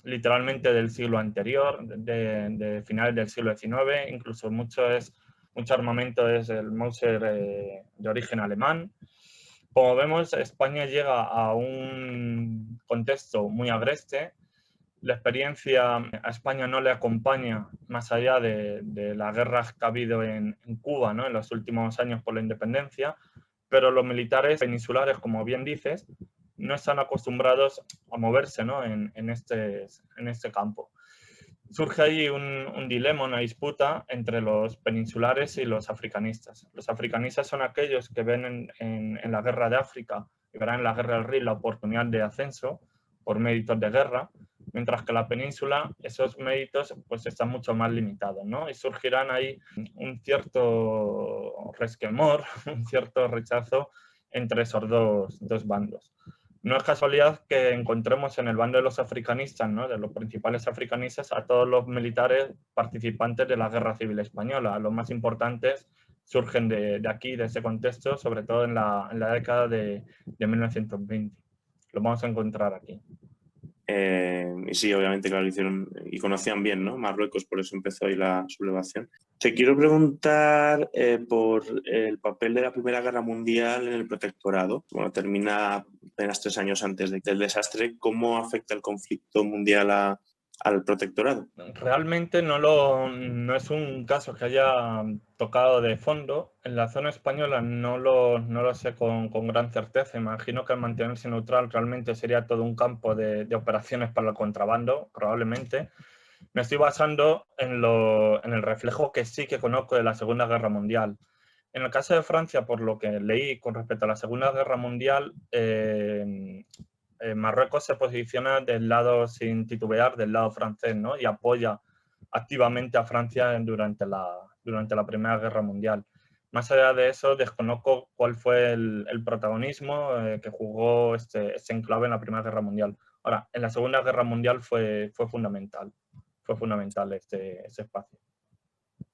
literalmente del siglo anterior, de finales del siglo XIX. Incluso mucho armamento es el Mauser de origen alemán. Como vemos, España llega a un contexto muy agreste. La experiencia a España no le acompaña más allá de la guerra que ha habido en Cuba, ¿no? En los últimos años por la independencia, pero los militares peninsulares, como bien dices, no están acostumbrados a moverse, ¿no? en este campo. Surge ahí un dilema, una disputa entre los peninsulares y los africanistas. Los africanistas son aquellos que ven en la guerra de África y verán en la guerra del Rif la oportunidad de ascenso por méritos de guerra, mientras que la península, esos méritos pues están mucho más limitados, ¿no? Y surgirán ahí un cierto resquemor, un cierto rechazo entre esos dos bandos. No es casualidad que encontremos en el bando de los africanistas, ¿no? De los principales africanistas, a todos los militares participantes de la Guerra Civil Española. Los más importantes surgen de aquí, de ese contexto, sobre todo en la década de 1920. Lo vamos a encontrar aquí. Y sí, obviamente, claro, lo hicieron y conocían bien, ¿no? Marruecos, por eso empezó ahí la sublevación. Te quiero preguntar por el papel de la Primera Guerra Mundial en el protectorado. Bueno, termina apenas 3 años antes del desastre. ¿Cómo afecta el conflicto mundial al protectorado? Realmente no es un caso que haya tocado de fondo. En la zona española no lo sé con gran certeza. Imagino que al mantenerse neutral realmente sería todo un campo de operaciones para el contrabando, probablemente. Me estoy basando en el reflejo que sí que conozco de la Segunda Guerra Mundial. En el caso de Francia, por lo que leí con respecto a la Segunda Guerra Mundial, Marruecos se posiciona del lado, sin titubear, del lado francés, ¿no? Y apoya activamente a Francia durante la Primera Guerra Mundial. Más allá de eso, desconozco cuál fue el protagonismo que jugó este enclave en la Primera Guerra Mundial. Ahora, en la Segunda Guerra Mundial fue fundamental. Fue fundamental ese espacio.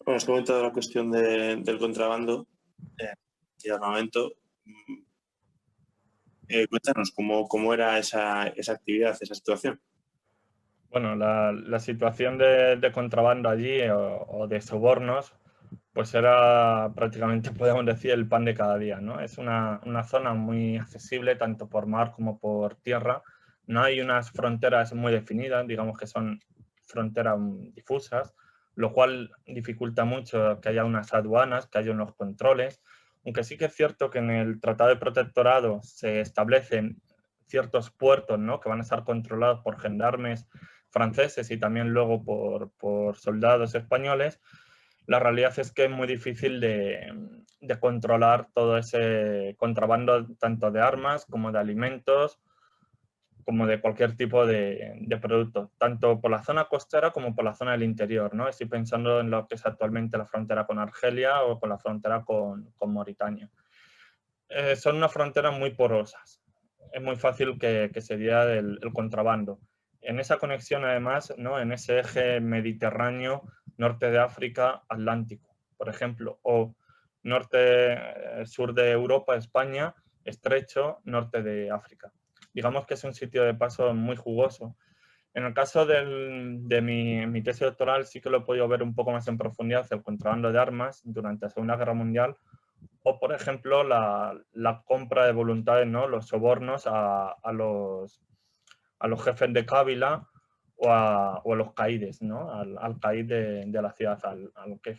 Bueno, has comentado la cuestión del contrabando y armamento. Cuéntanos cómo era esa actividad, esa situación. Bueno, la situación de contrabando allí o de sobornos, pues era prácticamente, podemos decir, el pan de cada día, ¿no? Es una zona muy accesible tanto por mar como por tierra. No hay unas fronteras muy definidas, digamos que son fronteras difusas, lo cual dificulta mucho que haya unas aduanas, que haya unos controles. Aunque sí que es cierto que en el Tratado de Protectorado se establecen ciertos puertos, ¿no?, que van a estar controlados por gendarmes franceses y también luego por soldados españoles. La realidad es que es muy difícil de controlar todo ese contrabando, tanto de armas como de alimentos, como de cualquier tipo de producto, tanto por la zona costera como por la zona del interior, ¿no? Estoy pensando en lo que es actualmente la frontera con Argelia o con la frontera con Mauritania. Son unas fronteras muy porosas. Es muy fácil que se diera el contrabando. En esa conexión, además, ¿no?, en ese eje mediterráneo, norte de África, Atlántico, por ejemplo, o sur de Europa, España, estrecho, norte de África. Digamos que es un sitio de paso muy jugoso. En el caso de mi tesis doctoral sí que lo he podido ver un poco más en profundidad, el contrabando de armas durante la Segunda Guerra Mundial, o, por ejemplo, la compra de voluntades, ¿no?, los sobornos a los jefes de Kabila o a los caídes, ¿no?, al caíd de la ciudad, al que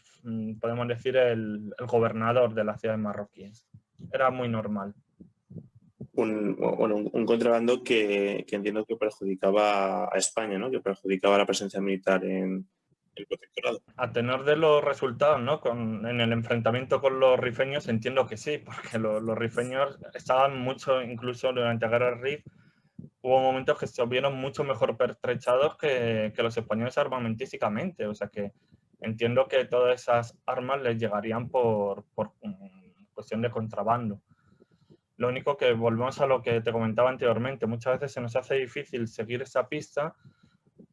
podemos decir el gobernador de las ciudades marroquíes. Era muy normal. Un contrabando que entiendo que perjudicaba a España, ¿no? Que perjudicaba la presencia militar en el protectorado. A tenor de los resultados, ¿no?, en el enfrentamiento con los rifeños, entiendo que sí, porque los rifeños estaban mucho, incluso durante la guerra del Rif, hubo momentos que se vieron mucho mejor pertrechados que los españoles armamentísticamente. O sea que entiendo que todas esas armas les llegarían por cuestión de contrabando. Lo único que volvemos a lo que te comentaba anteriormente, muchas veces se nos hace difícil seguir esa pista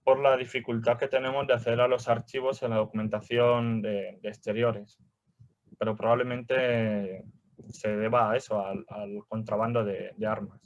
por la dificultad que tenemos de acceder a los archivos en la documentación de exteriores. Pero probablemente se deba a eso, al contrabando de armas.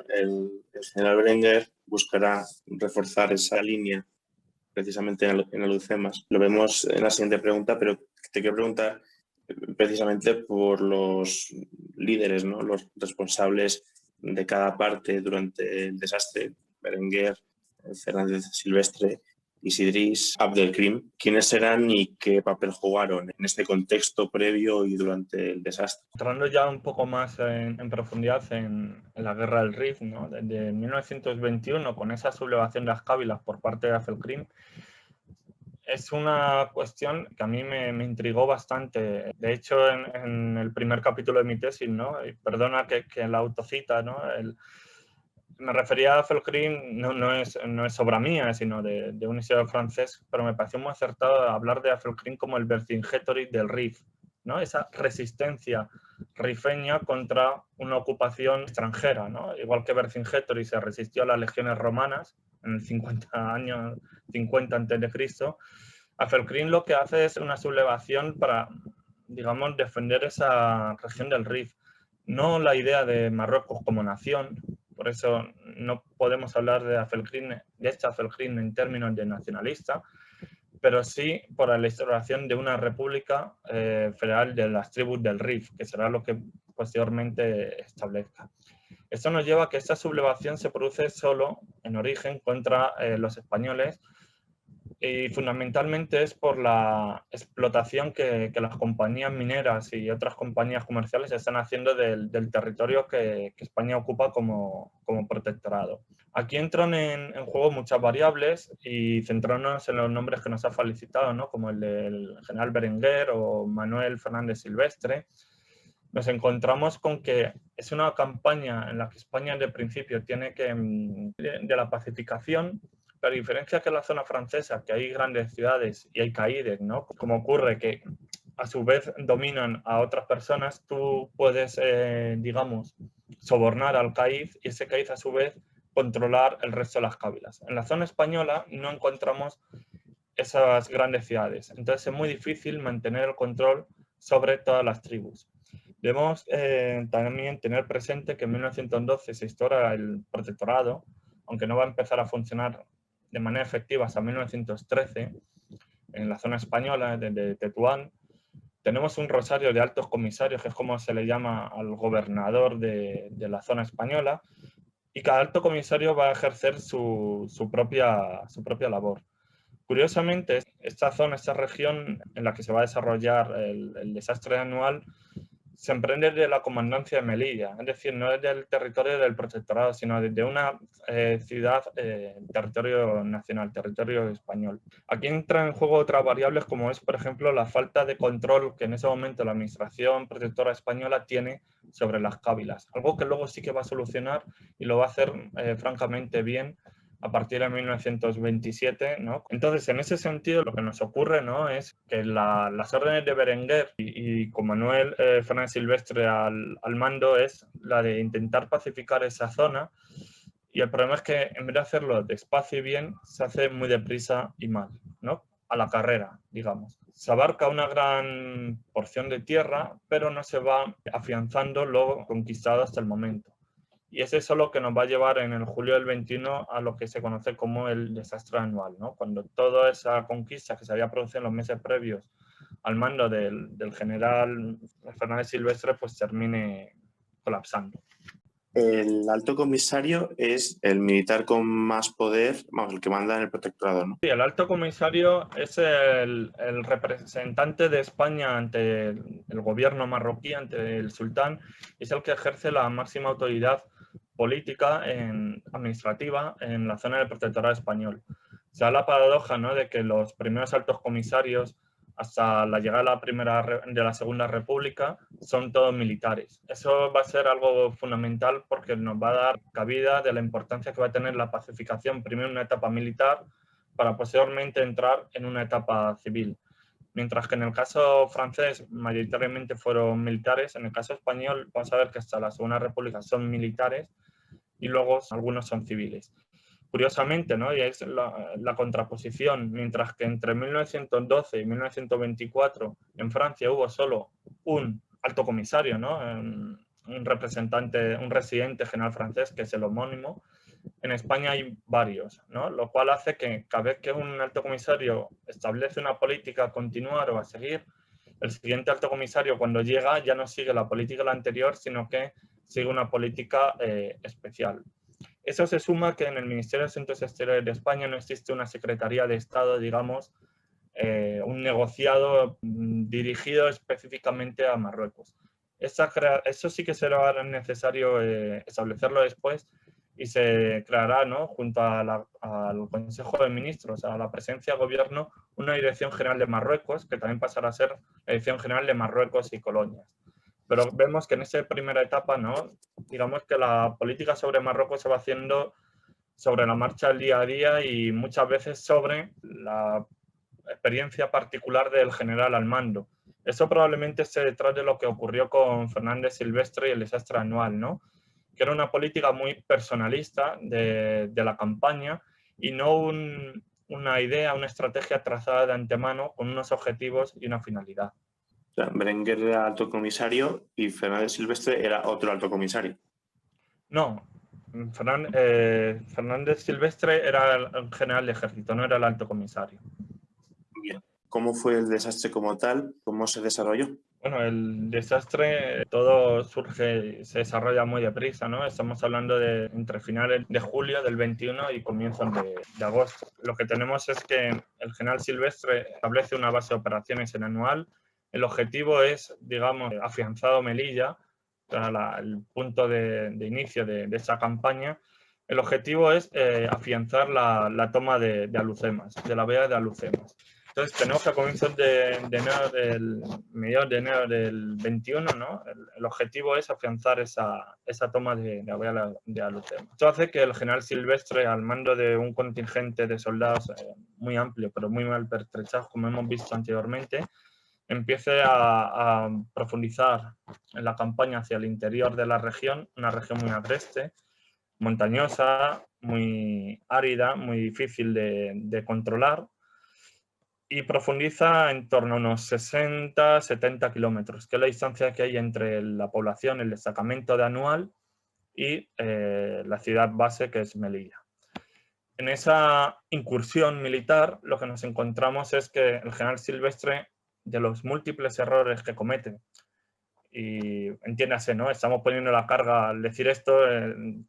El general Berenguer buscará reforzar esa línea precisamente en Alhucemas. Lo vemos en la siguiente pregunta, pero te quiero preguntar precisamente por los líderes, ¿no? Los responsables de cada parte durante el desastre, Berenguer, Fernández Silvestre, Isidris, Abdelkrim. ¿Quiénes eran y qué papel jugaron en este contexto previo y durante el desastre? Entrando ya un poco más en profundidad en la guerra del Rif, ¿no? Desde 1921, con esa sublevación de las Cávilas por parte de Abdelkrim, es una cuestión que a mí me intrigó bastante. De hecho, en el primer capítulo de mi tesis, ¿no? Y perdona que la autocita, ¿no? Me refería a Abdelkrim, no es obra mía, sino de un historiador francés, pero me pareció muy acertado hablar de Abdelkrim como el Vercingetorix del Rif, ¿no? Esa resistencia rifeña contra una ocupación extranjera, ¿no? Igual que Vercingetorix se resistió a las legiones romanas en el 50 a.C., Abdelkrim lo que hace es una sublevación para, digamos, defender esa región del Rif. No la idea de Marruecos como nación, por eso no podemos hablar de este Abdelkrim en términos de nacionalista, pero sí por la instauración de una república federal de las tribus del Rif, que será lo que posteriormente establezca. Esto nos lleva a que esta sublevación se produce solo, en origen, contra los españoles, y fundamentalmente es por la explotación que las compañías mineras y otras compañías comerciales están haciendo del territorio que España ocupa como protectorado. Aquí entran en juego muchas variables y centrarnos en los nombres que nos ha felicitado, ¿no? Como el del general Berenguer o Manuel Fernández Silvestre. Nos encontramos con que es una campaña en la que España de principio tiene que, de la pacificación. La diferencia es que en la zona francesa, que hay grandes ciudades y hay caídes, ¿no? Como ocurre que a su vez dominan a otras personas, tú puedes, digamos, sobornar al caíz y ese caíz a su vez controlar el resto de las cávilas. En la zona española no encontramos esas grandes ciudades, entonces es muy difícil mantener el control sobre todas las tribus. Debemos también tener presente que en 1912 se instaura el protectorado, aunque no va a empezar a funcionar de manera efectiva hasta 1913, en la zona española de Tetuán. Tenemos un rosario de altos comisarios, que es como se le llama al gobernador de la zona española, y cada alto comisario va a ejercer su propia labor. Curiosamente, esta zona, esta región en la que se va a desarrollar el desastre anual, se emprende de la comandancia de Melilla, es decir, no es del territorio del protectorado, sino de una ciudad, territorio nacional, territorio español. Aquí entran en juego otras variables como es, por ejemplo, la falta de control que en ese momento la administración protectora española tiene sobre las cávilas, algo que luego sí que va a solucionar y lo va a hacer francamente bien a partir de 1927, ¿no? Entonces, en ese sentido, lo que nos ocurre, ¿no?, es que las órdenes de Berenguer y con Manuel Fernández Silvestre al mando es la de intentar pacificar esa zona, y el problema es que en vez de hacerlo despacio y bien, se hace muy deprisa y mal, ¿no?, a la carrera, digamos. Se abarca una gran porción de tierra, pero no se va afianzando lo conquistado hasta el momento. Y es eso lo que nos va a llevar en el julio del 21 a lo que se conoce como el desastre anual, ¿no? Cuando toda esa conquista que se había producido en los meses previos al mando del general Fernández Silvestre, pues termine colapsando. El alto comisario es el militar con más poder, vamos, el que manda en el protectorado, ¿no? Sí, el alto comisario es el representante de España ante el gobierno marroquí, ante el sultán, y es el que ejerce la máxima autoridad política administrativa en la zona del protectorado español. Se da la paradoja, ¿no?, de que los primeros altos comisarios hasta la llegada de la Segunda República son todos militares. Eso va a ser algo fundamental porque nos va a dar cabida de la importancia que va a tener la pacificación, primero en una etapa militar, para posteriormente entrar en una etapa civil. Mientras que en el caso francés mayoritariamente fueron militares, en el caso español vamos a ver que hasta la Segunda República son militares y luego algunos son civiles. Curiosamente, ¿no?, y es la contraposición, mientras que entre 1912 y 1924 en Francia hubo solo un alto comisario, ¿no?, un representante, un residente general francés, que es el homónimo. En España hay varios, ¿no? Lo cual hace que cada vez que un alto comisario establece una política a continuar o a seguir, el siguiente alto comisario cuando llega ya no sigue la política de la anterior, sino que sigue una política especial. Eso se suma que en el Ministerio de Asuntos Exteriores de España no existe una Secretaría de Estado, digamos, un negociado dirigido específicamente a Marruecos. Eso sí que será necesario establecerlo después y se creará, ¿no?, junto al Consejo de Ministros, a la presencia del Gobierno, una Dirección General de Marruecos, que también pasará a ser la Dirección General de Marruecos y Colonias. Pero vemos que en esa primera etapa, ¿no?, digamos que la política sobre Marruecos se va haciendo sobre la marcha del día a día y muchas veces sobre la experiencia particular del general al mando. Eso probablemente esté detrás de lo que ocurrió con Fernández Silvestre y el desastre anual, ¿no?, que era una política muy personalista de la campaña y no una idea, una estrategia trazada de antemano con unos objetivos y una finalidad. O sea, Berenguer era alto comisario y Fernández Silvestre era otro alto comisario. No, Fernández Silvestre era el general de ejército, no era el alto comisario. Bien. ¿Cómo fue el desastre como tal? ¿Cómo se desarrolló? Bueno, el desastre, todo surge, se desarrolla muy deprisa, ¿no? Estamos hablando de entre finales de julio del 21 y comienzos de agosto. Lo que tenemos es que el general Silvestre establece una base de operaciones en Anual. El objetivo es, digamos, afianzado Melilla, el punto de inicio de esa campaña. El objetivo es afianzar la toma de Alhucemas, de la vía de Alhucemas. Entonces tenemos que a comienzos mediados de enero del 21, ¿no?, el objetivo es afianzar esa toma de Alhucemas. Esto hace que el general Silvestre, al mando de un contingente de soldados muy amplio, pero muy mal pertrechados, como hemos visto anteriormente, empiece a profundizar en la campaña hacia el interior de la región, una región muy agreste, montañosa, muy árida, muy difícil de controlar, y profundiza en torno a unos 60-70 kilómetros, que es la distancia que hay entre la población, el destacamento de Anual y la ciudad base, que es Melilla. En esa incursión militar lo que nos encontramos es que el general Silvestre, de los múltiples errores que comete, y entiéndase, ¿no?, estamos poniendo la carga al decir esto,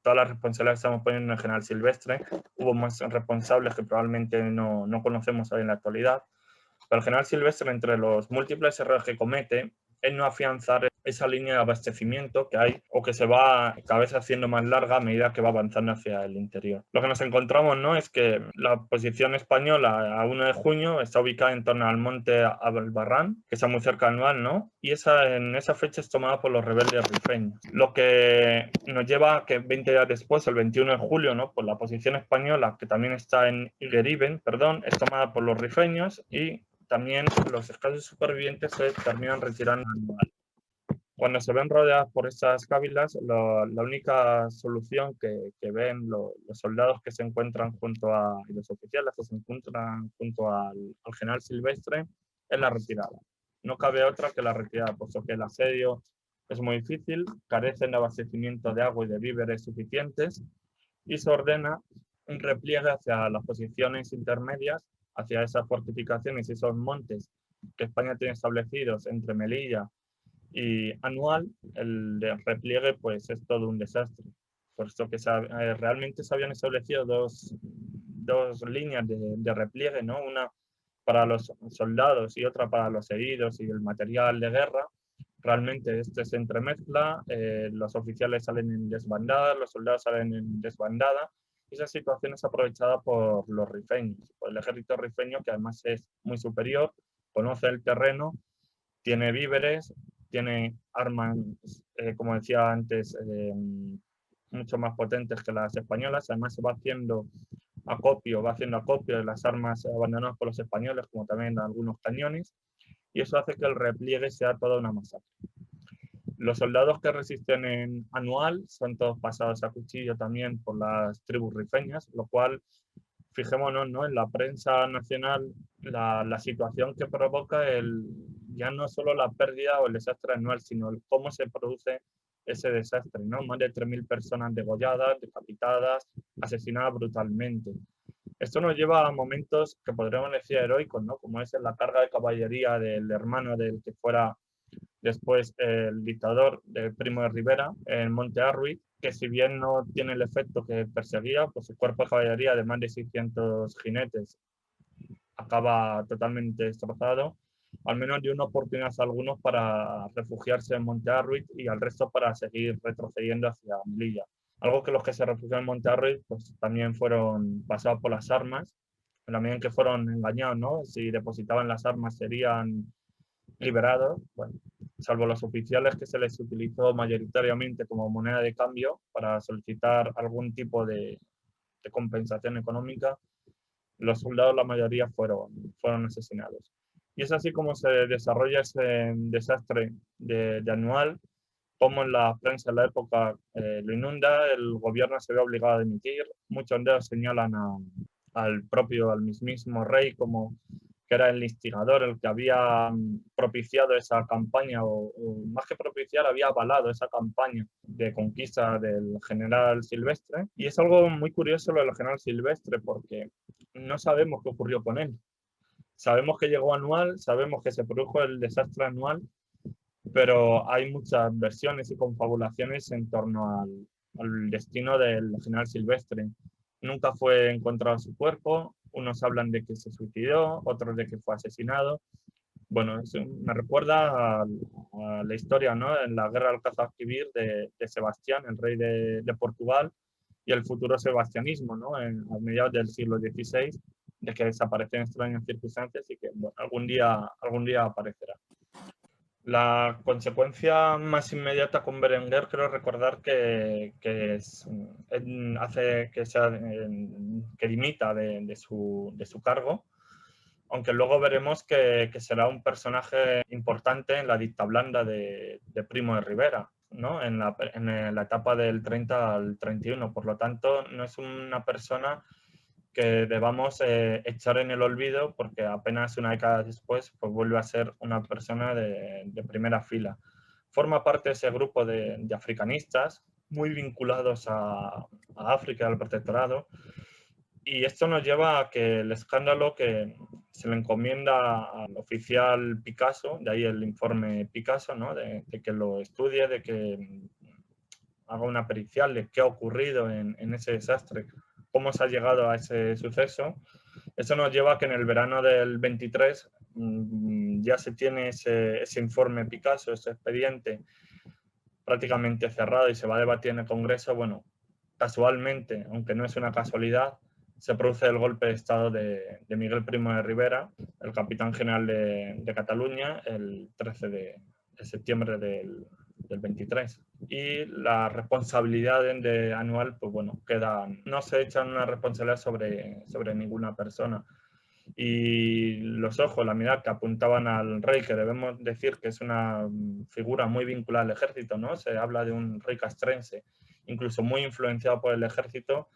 toda la responsabilidad que estamos poniendo en el general Silvestre. Hubo más responsables que probablemente no conocemos hoy en la actualidad, pero el general Silvestre, entre los múltiples errores que comete, es no afianzar esa línea de abastecimiento que hay o que se va cada vez haciendo más larga a medida que va avanzando hacia el interior. Lo que nos encontramos, ¿no?, es que la posición española a 1 de junio está ubicada en torno al monte Albarrán, que está muy cerca de Anual, ¿no?, y en esa fecha es tomada por los rebeldes rifeños. Lo que nos lleva a que 20 días después, el 21 de julio, ¿no?, pues la posición española, que también está en Igueriben, es tomada por los rifeños y también los escasos supervivientes se terminan retirando a Anual. Cuando se ven rodeadas por estas cávilas, la única solución que ven los soldados que se encuentran y los oficiales que se encuentran junto al general Silvestre es la retirada. No cabe otra que la retirada, puesto que el asedio es muy difícil, carecen de abastecimiento de agua y de víveres suficientes, y se ordena un repliegue hacia las posiciones intermedias, hacia esas fortificaciones y esos montes que España tiene establecidos entre Melilla y Anual. El repliegue pues es todo un desastre, por esto que realmente se habían establecido dos líneas de repliegue, ¿no?, una para los soldados y otra para los heridos y el material de guerra. Realmente se entremezcla, los oficiales salen en desbandada, los soldados salen en desbandada, y esa situación es aprovechada por los rifeños, por el ejército rifeño, que además es muy superior, conoce el terreno, tiene víveres, tiene armas, como decía antes, mucho más potentes que las españolas. Además se va haciendo acopio de las armas abandonadas por los españoles, como también algunos cañones, y eso hace que el repliegue sea toda una masacre. Los soldados que resisten en Anual son todos pasados a cuchillo también por las tribus rifeñas, lo cual, fijémonos, ¿no?, en la prensa nacional, la situación que provoca ya no solo la pérdida o el desastre Anual, sino el cómo se produce ese desastre, ¿no? Más de 3.000 personas degolladas, decapitadas, asesinadas brutalmente. Esto nos lleva a momentos que podríamos decir heroicos, ¿no? Como es la carga de caballería del hermano del que fuera después el dictador de Primo de Rivera en Monte Arruy, que si bien no tiene el efecto que perseguía, pues su cuerpo de caballería de más de 600 jinetes acaba totalmente destrozado. Al menos dio una oportunidad a algunos para refugiarse en Monte Arruy y al resto para seguir retrocediendo hacia Melilla. Algo que los que se refugiaron en Monte Arruy pues, también fueron pasados por las armas, en la medida en que fueron engañados, ¿no? Si depositaban las armas serían liberados, bueno, salvo los oficiales que se les utilizó mayoritariamente como moneda de cambio para solicitar algún tipo de compensación económica, los soldados, la mayoría, fueron asesinados. Y es así como se desarrolla ese desastre de Anual, como en la prensa de la época lo inunda, el gobierno se ve obligado a dimitir, muchos de ellos señalan al mismísimo rey como que era el instigador, el que había propiciado esa campaña, o más que propiciar, había avalado esa campaña de conquista del general Silvestre. Y es algo muy curioso lo del general Silvestre, porque no sabemos qué ocurrió con él. Sabemos que llegó Anual, sabemos que se produjo el desastre Anual, pero hay muchas versiones y confabulaciones en torno al destino del general Silvestre. Nunca fue encontrado su cuerpo, unos hablan de que se suicidó, otros de que fue asesinado. Bueno, eso me recuerda a la historia, ¿no? En la guerra del Guadalquivir de Sebastián, el rey de Portugal, y el futuro sebastianismo, ¿no? A mediados del siglo XVI, de que desaparece en extrañas circunstancias y que bueno, algún día aparecerá. La consecuencia más inmediata con Berenguer, creo recordar que hace que dimita de su cargo, aunque luego veremos que será un personaje importante en la dicta blanda de Primo de Rivera, ¿no? En la etapa del 30 al 31. Por lo tanto, no es una persona que debamos echar en el olvido, porque apenas una década después pues vuelve a ser una persona de primera fila. Forma parte de ese grupo de africanistas muy vinculados a África, al protectorado, y esto nos lleva a que el escándalo que se le encomienda al oficial Picasso, de ahí el informe Picasso, ¿no? de que lo estudie, de que haga una pericial de qué ha ocurrido en ese desastre, cómo se ha llegado a ese suceso. Eso nos lleva a que en el verano del 23 ya se tiene ese informe Picasso, ese expediente prácticamente cerrado y se va a debatir en el Congreso. Bueno, casualmente, aunque no es una casualidad, se produce el golpe de Estado de Miguel Primo de Rivera, el capitán general de Cataluña, el 13 de septiembre del 23. Y la responsabilidad de Anual, pues bueno, no se echan una responsabilidad sobre ninguna persona. Y los ojos, la mirada que apuntaban al rey, que debemos decir que es una figura muy vinculada al ejército, ¿no? Se habla de un rey castrense, incluso muy influenciado por el ejército.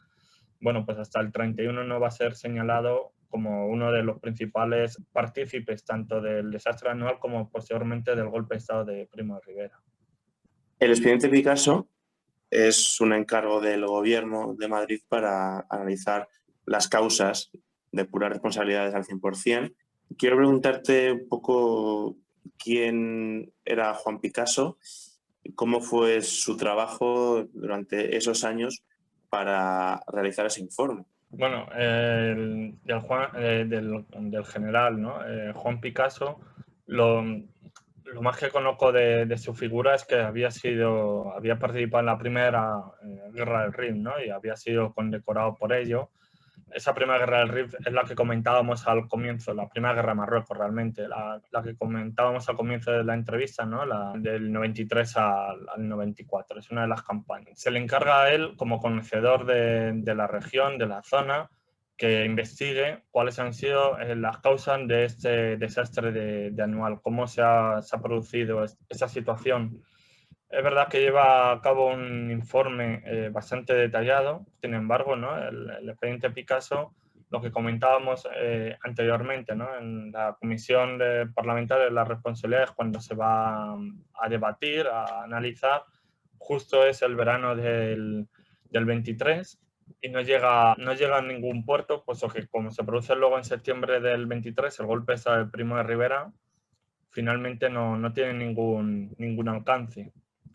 Bueno, pues hasta el 31 no va a ser señalado como uno de los principales partícipes tanto del desastre Anual como posteriormente del golpe de Estado de Primo de Rivera. El expediente Picasso es un encargo del gobierno de Madrid para analizar las causas, depurar responsabilidades al 100%. Quiero preguntarte un poco quién era Juan Picasso, cómo fue su trabajo durante esos años para realizar ese informe. Bueno, del general, ¿no? Juan Picasso, lo más que conozco de su figura es que había participado en la primera guerra del Rif, ¿no? Y había sido condecorado por ello. Esa primera guerra del Rif es la que comentábamos al comienzo, la primera guerra de Marruecos realmente, la que comentábamos al comienzo de la entrevista, ¿no? La del 93 al 94, es una de las campañas. Se le encarga a él, como conocedor de la región, de la zona, que investigue cuáles han sido las causas de este desastre de Anual, cómo se ha producido esa situación. Es verdad que lleva a cabo un informe bastante detallado, sin embargo, ¿no? El expediente Picasso, lo que comentábamos anteriormente, ¿no? En la comisión parlamentaria de las responsabilidades, cuando se va a debatir, a analizar justo es el verano del 23 y no llega a ningún puerto, puesto que como se produce luego en septiembre del 23, el golpe es al Primo de Rivera, finalmente no tiene ningún alcance.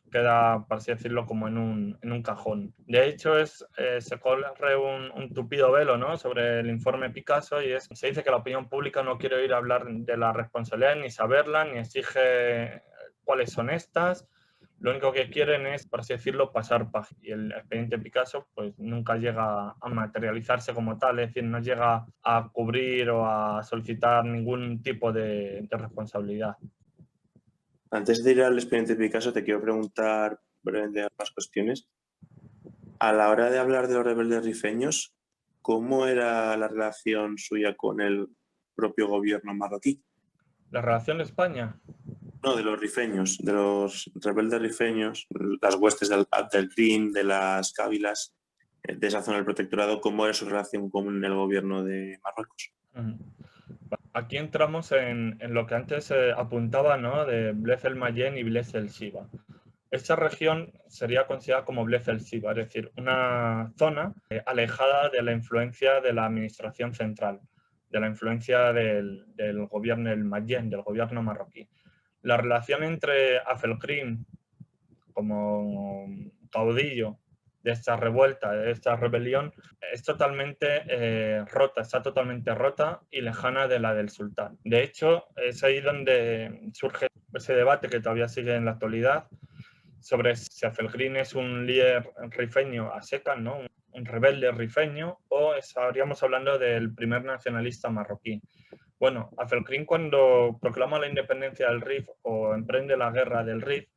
Queda, por así decirlo, como en un cajón. De hecho, se corre un tupido velo, ¿no?, sobre el informe Picasso, y se dice que la opinión pública no quiere oír hablar de la responsabilidad, ni saberla, ni exige cuáles son estas. Lo único que quieren es, por así decirlo, pasar página. Y el expediente Picasso pues nunca llega a materializarse como tal, es decir, no llega a cubrir o a solicitar ningún tipo de responsabilidad. Antes de ir al expediente Picasso, te quiero preguntar brevemente algunas cuestiones. A la hora de hablar de los rebeldes rifeños, ¿cómo era la relación suya con el propio gobierno marroquí? ¿La relación de España? No, de los rifeños, de los rebeldes rifeños, las huestes del Abdelkrim, de las Cábilas, de esa zona del protectorado, ¿cómo era su relación con el gobierno de Marruecos? Aquí entramos en lo que antes apuntaba, ¿no?, de Bled el Mayén y Bled el Siva. Esta región sería considerada como Bled el Siva, es decir, una zona alejada de la influencia de la administración central, de la influencia del gobierno del Mayén, del gobierno marroquí. La relación entre Abdelkrim como caudillo de esta revuelta, de esta rebelión, es totalmente rota, está totalmente rota y lejana de la del sultán. De hecho, es ahí donde surge ese debate que todavía sigue en la actualidad sobre si Abdelkrim es un líder rifeño a secas, ¿no?, un rebelde rifeño, o estaríamos hablando del primer nacionalista marroquí. Bueno, Abdelkrim, cuando proclama la independencia del Rif o emprende la guerra del Rif,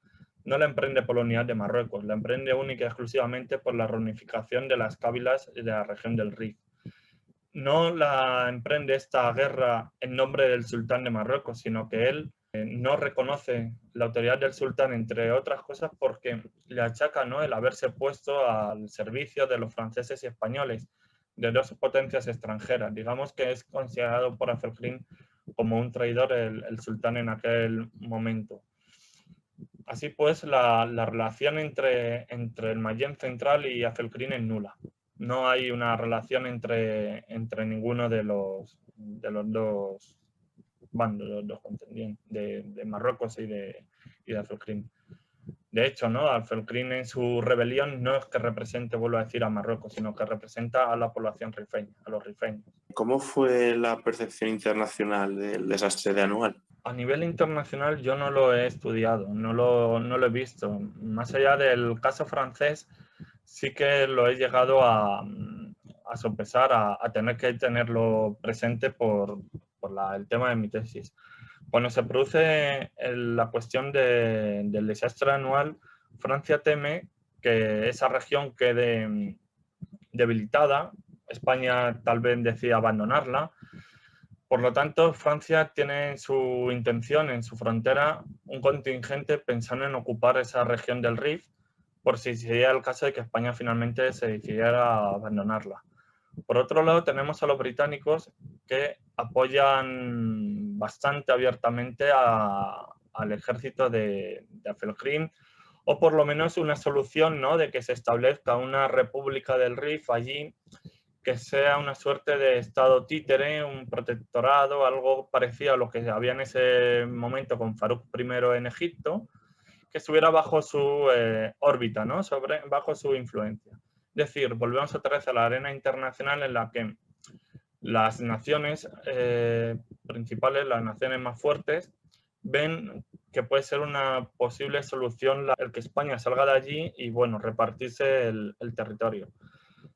no la emprende por la unidad de Marruecos, la emprende única y exclusivamente por la reunificación de las cábilas de la región del Rif. No la emprende esta guerra en nombre del sultán de Marruecos, sino que él no reconoce la autoridad del sultán, entre otras cosas, porque le achaca, ¿no?, el haberse puesto al servicio de los franceses y españoles, de dos potencias extranjeras. Digamos que es considerado por Abdelkrim como un traidor el sultán en aquel momento. Así pues, la relación entre el Mayén central y Abdelkrim es nula. No hay una relación entre ninguno de los dos bandos, los dos contendientes, de Marruecos y de Abdelkrim. De hecho, ¿no?, Abdelkrim en su rebelión no es que represente, vuelvo a decir, a Marruecos, sino que representa a la población rifeña, a los rifeños. ¿Cómo fue la percepción internacional del desastre de Anual? A nivel internacional yo no lo he estudiado, no lo he visto. Más allá del caso francés, sí que lo he llegado a sopesar, a tener que tenerlo presente por el tema de mi tesis. Cuando se produce la cuestión del desastre Anual, Francia teme que esa región quede debilitada. España tal vez decida abandonarla. Por lo tanto, Francia tiene en su intención, en su frontera, un contingente pensando en ocupar esa región del Rif, por si sería el caso de que España finalmente se decidiera a abandonarla. Por otro lado, tenemos a los británicos que apoyan bastante abiertamente al ejército de Abdelkrim, o por lo menos una solución, ¿no?, de que se establezca una república del Rif allí, que sea una suerte de estado títere, un protectorado, algo parecido a lo que había en ese momento con Farouk I en Egipto, que estuviera bajo su órbita, ¿no?, bajo su influencia. Es decir, volvemos otra vez a la arena internacional en la que las naciones principales, las naciones más fuertes, ven que puede ser una posible solución el que España salga de allí y, bueno, repartirse el territorio.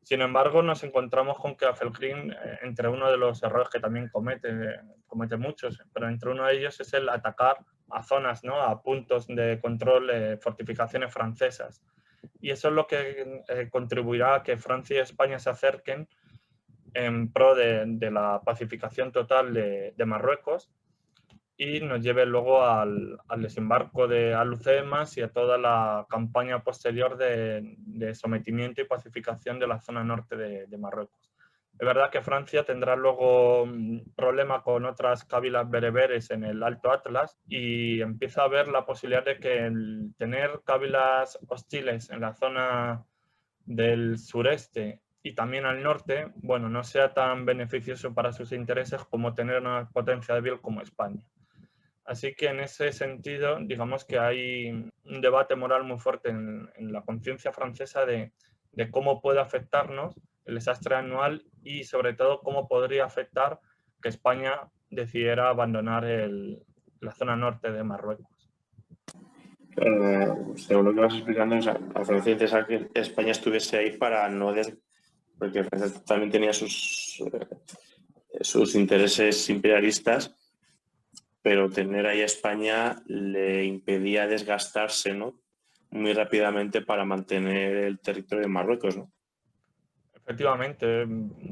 Sin embargo, nos encontramos con que Abdelkrim, entre uno de los errores que también comete muchos, pero entre uno de ellos es el atacar a zonas, ¿no?, a puntos de control, fortificaciones francesas. Y eso es lo que contribuirá a que Francia y España se acerquen en pro de la pacificación total de Marruecos y nos lleve luego al desembarco de Alhucemas y a toda la campaña posterior de sometimiento y pacificación de la zona norte de Marruecos. Es verdad que Francia tendrá luego problema con otras cábilas bereberes en el Alto Atlas y empieza a ver la posibilidad de que el tener cábilas hostiles en la zona del sureste y también al norte, bueno, no sea tan beneficioso para sus intereses como tener una potencia débil como España. Así que en ese sentido, digamos que hay un debate moral muy fuerte en la conciencia francesa de cómo puede afectarnos el desastre anual y sobre todo cómo podría afectar que España decidiera abandonar la zona norte de Marruecos. Según lo que vas explicando, o sea, a Francia interesa que España estuviese ahí para no porque Francia también tenía sus intereses imperialistas, pero tener ahí a España le impedía desgastarse, ¿no? Muy rápidamente para mantener el territorio de Marruecos, ¿no? Efectivamente,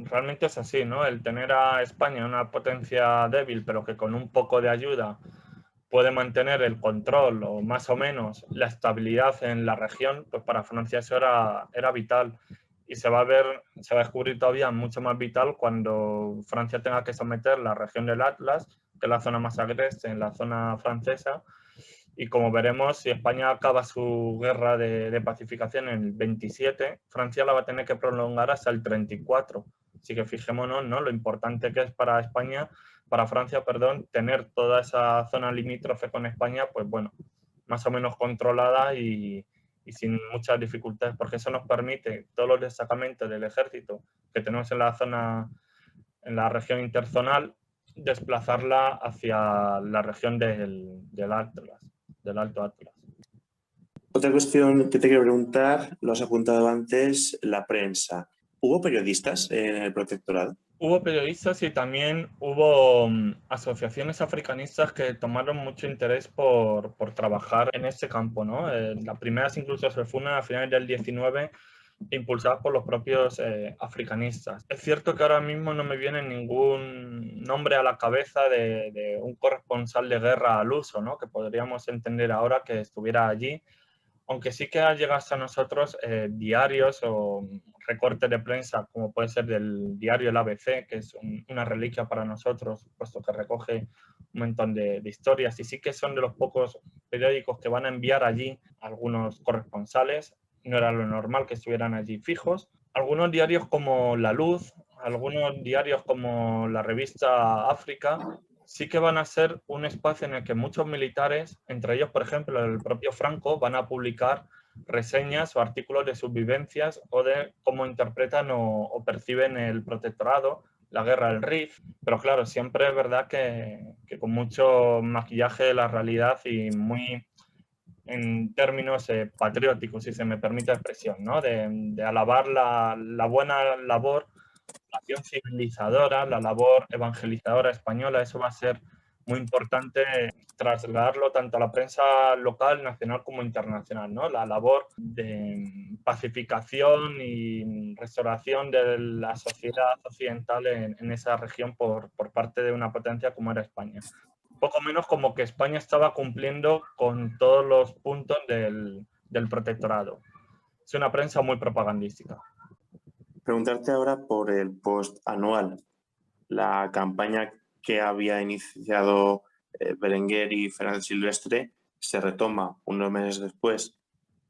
realmente es así, ¿no? El tener a España una potencia débil, pero que con un poco de ayuda puede mantener el control o más o menos la estabilidad en la región, pues para Francia eso era vital. Y se va a descubrir todavía mucho más vital cuando Francia tenga que someter la región del Atlas, que es la zona más agreste en la zona francesa. Y como veremos, si España acaba su guerra de pacificación en el 27, Francia la va a tener que prolongar hasta el 34. Así que fijémonos, ¿no?, lo importante que es para España, para Francia, perdón, tener toda esa zona limítrofe con España, pues bueno, más o menos controlada y sin muchas dificultades, porque eso nos permite todos los destacamentos del ejército que tenemos en la zona, en la región interzonal, desplazarla hacia la región del Alto Atlas. Otra cuestión que te quiero preguntar, lo has apuntado antes, la prensa. ¿Hubo periodistas en el protectorado? Hubo periodistas y también hubo asociaciones africanistas que tomaron mucho interés por trabajar en este campo, ¿no? Las primeras incluso se fundan a finales del 19, impulsadas por los propios africanistas. Es cierto que ahora mismo no me viene ningún nombre a la cabeza de un corresponsal de guerra al uso, ¿no?, que podríamos entender ahora que estuviera allí, aunque sí que ha llegado hasta nosotros diarios o recortes de prensa, como puede ser del diario El ABC, que es una reliquia para nosotros, puesto que recoge un montón de historias, y sí que son de los pocos periódicos que van a enviar allí algunos corresponsales. No era lo normal que estuvieran allí fijos. Algunos diarios como La Luz, algunos diarios como la revista África, sí que van a ser un espacio en el que muchos militares, entre ellos, por ejemplo, el propio Franco, van a publicar reseñas o artículos de sus vivencias o de cómo interpretan o perciben el protectorado, la guerra del Rif. Pero claro, siempre es verdad que con mucho maquillaje de la realidad y muy en términos patrióticos, si se me permite la expresión, ¿no?, de alabar la buena labor, la acción civilizadora, la labor evangelizadora española. Eso va a ser muy importante trasladarlo tanto a la prensa local, nacional como internacional, ¿no? La labor de pacificación y restauración de la sociedad occidental en esa región por parte de una potencia como era España. Poco menos como que España estaba cumpliendo con todos los puntos del protectorado. Es una prensa muy propagandística. Preguntarte ahora por el post anual, la campaña que había iniciado Berenguer y Fernández Silvestre se retoma unos meses después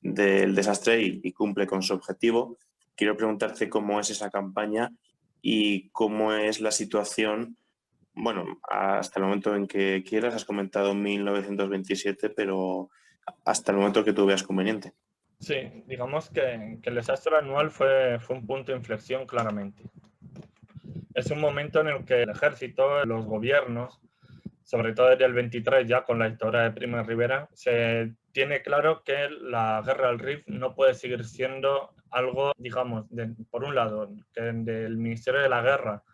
del desastre y cumple con su objetivo. Quiero preguntarte cómo es esa campaña y cómo es la situación, bueno, hasta el momento en que quieras. Has comentado 1927, pero hasta el momento que tú veas conveniente. Sí, digamos que el desastre anual fue un punto de inflexión claramente. Es un momento en el que el ejército, los gobiernos, sobre todo desde el 23 ya con la dictadura de Primo de Rivera, se tiene claro que la guerra del Rif no puede seguir siendo algo, digamos, por un lado, que del Ministerio de la Guerra,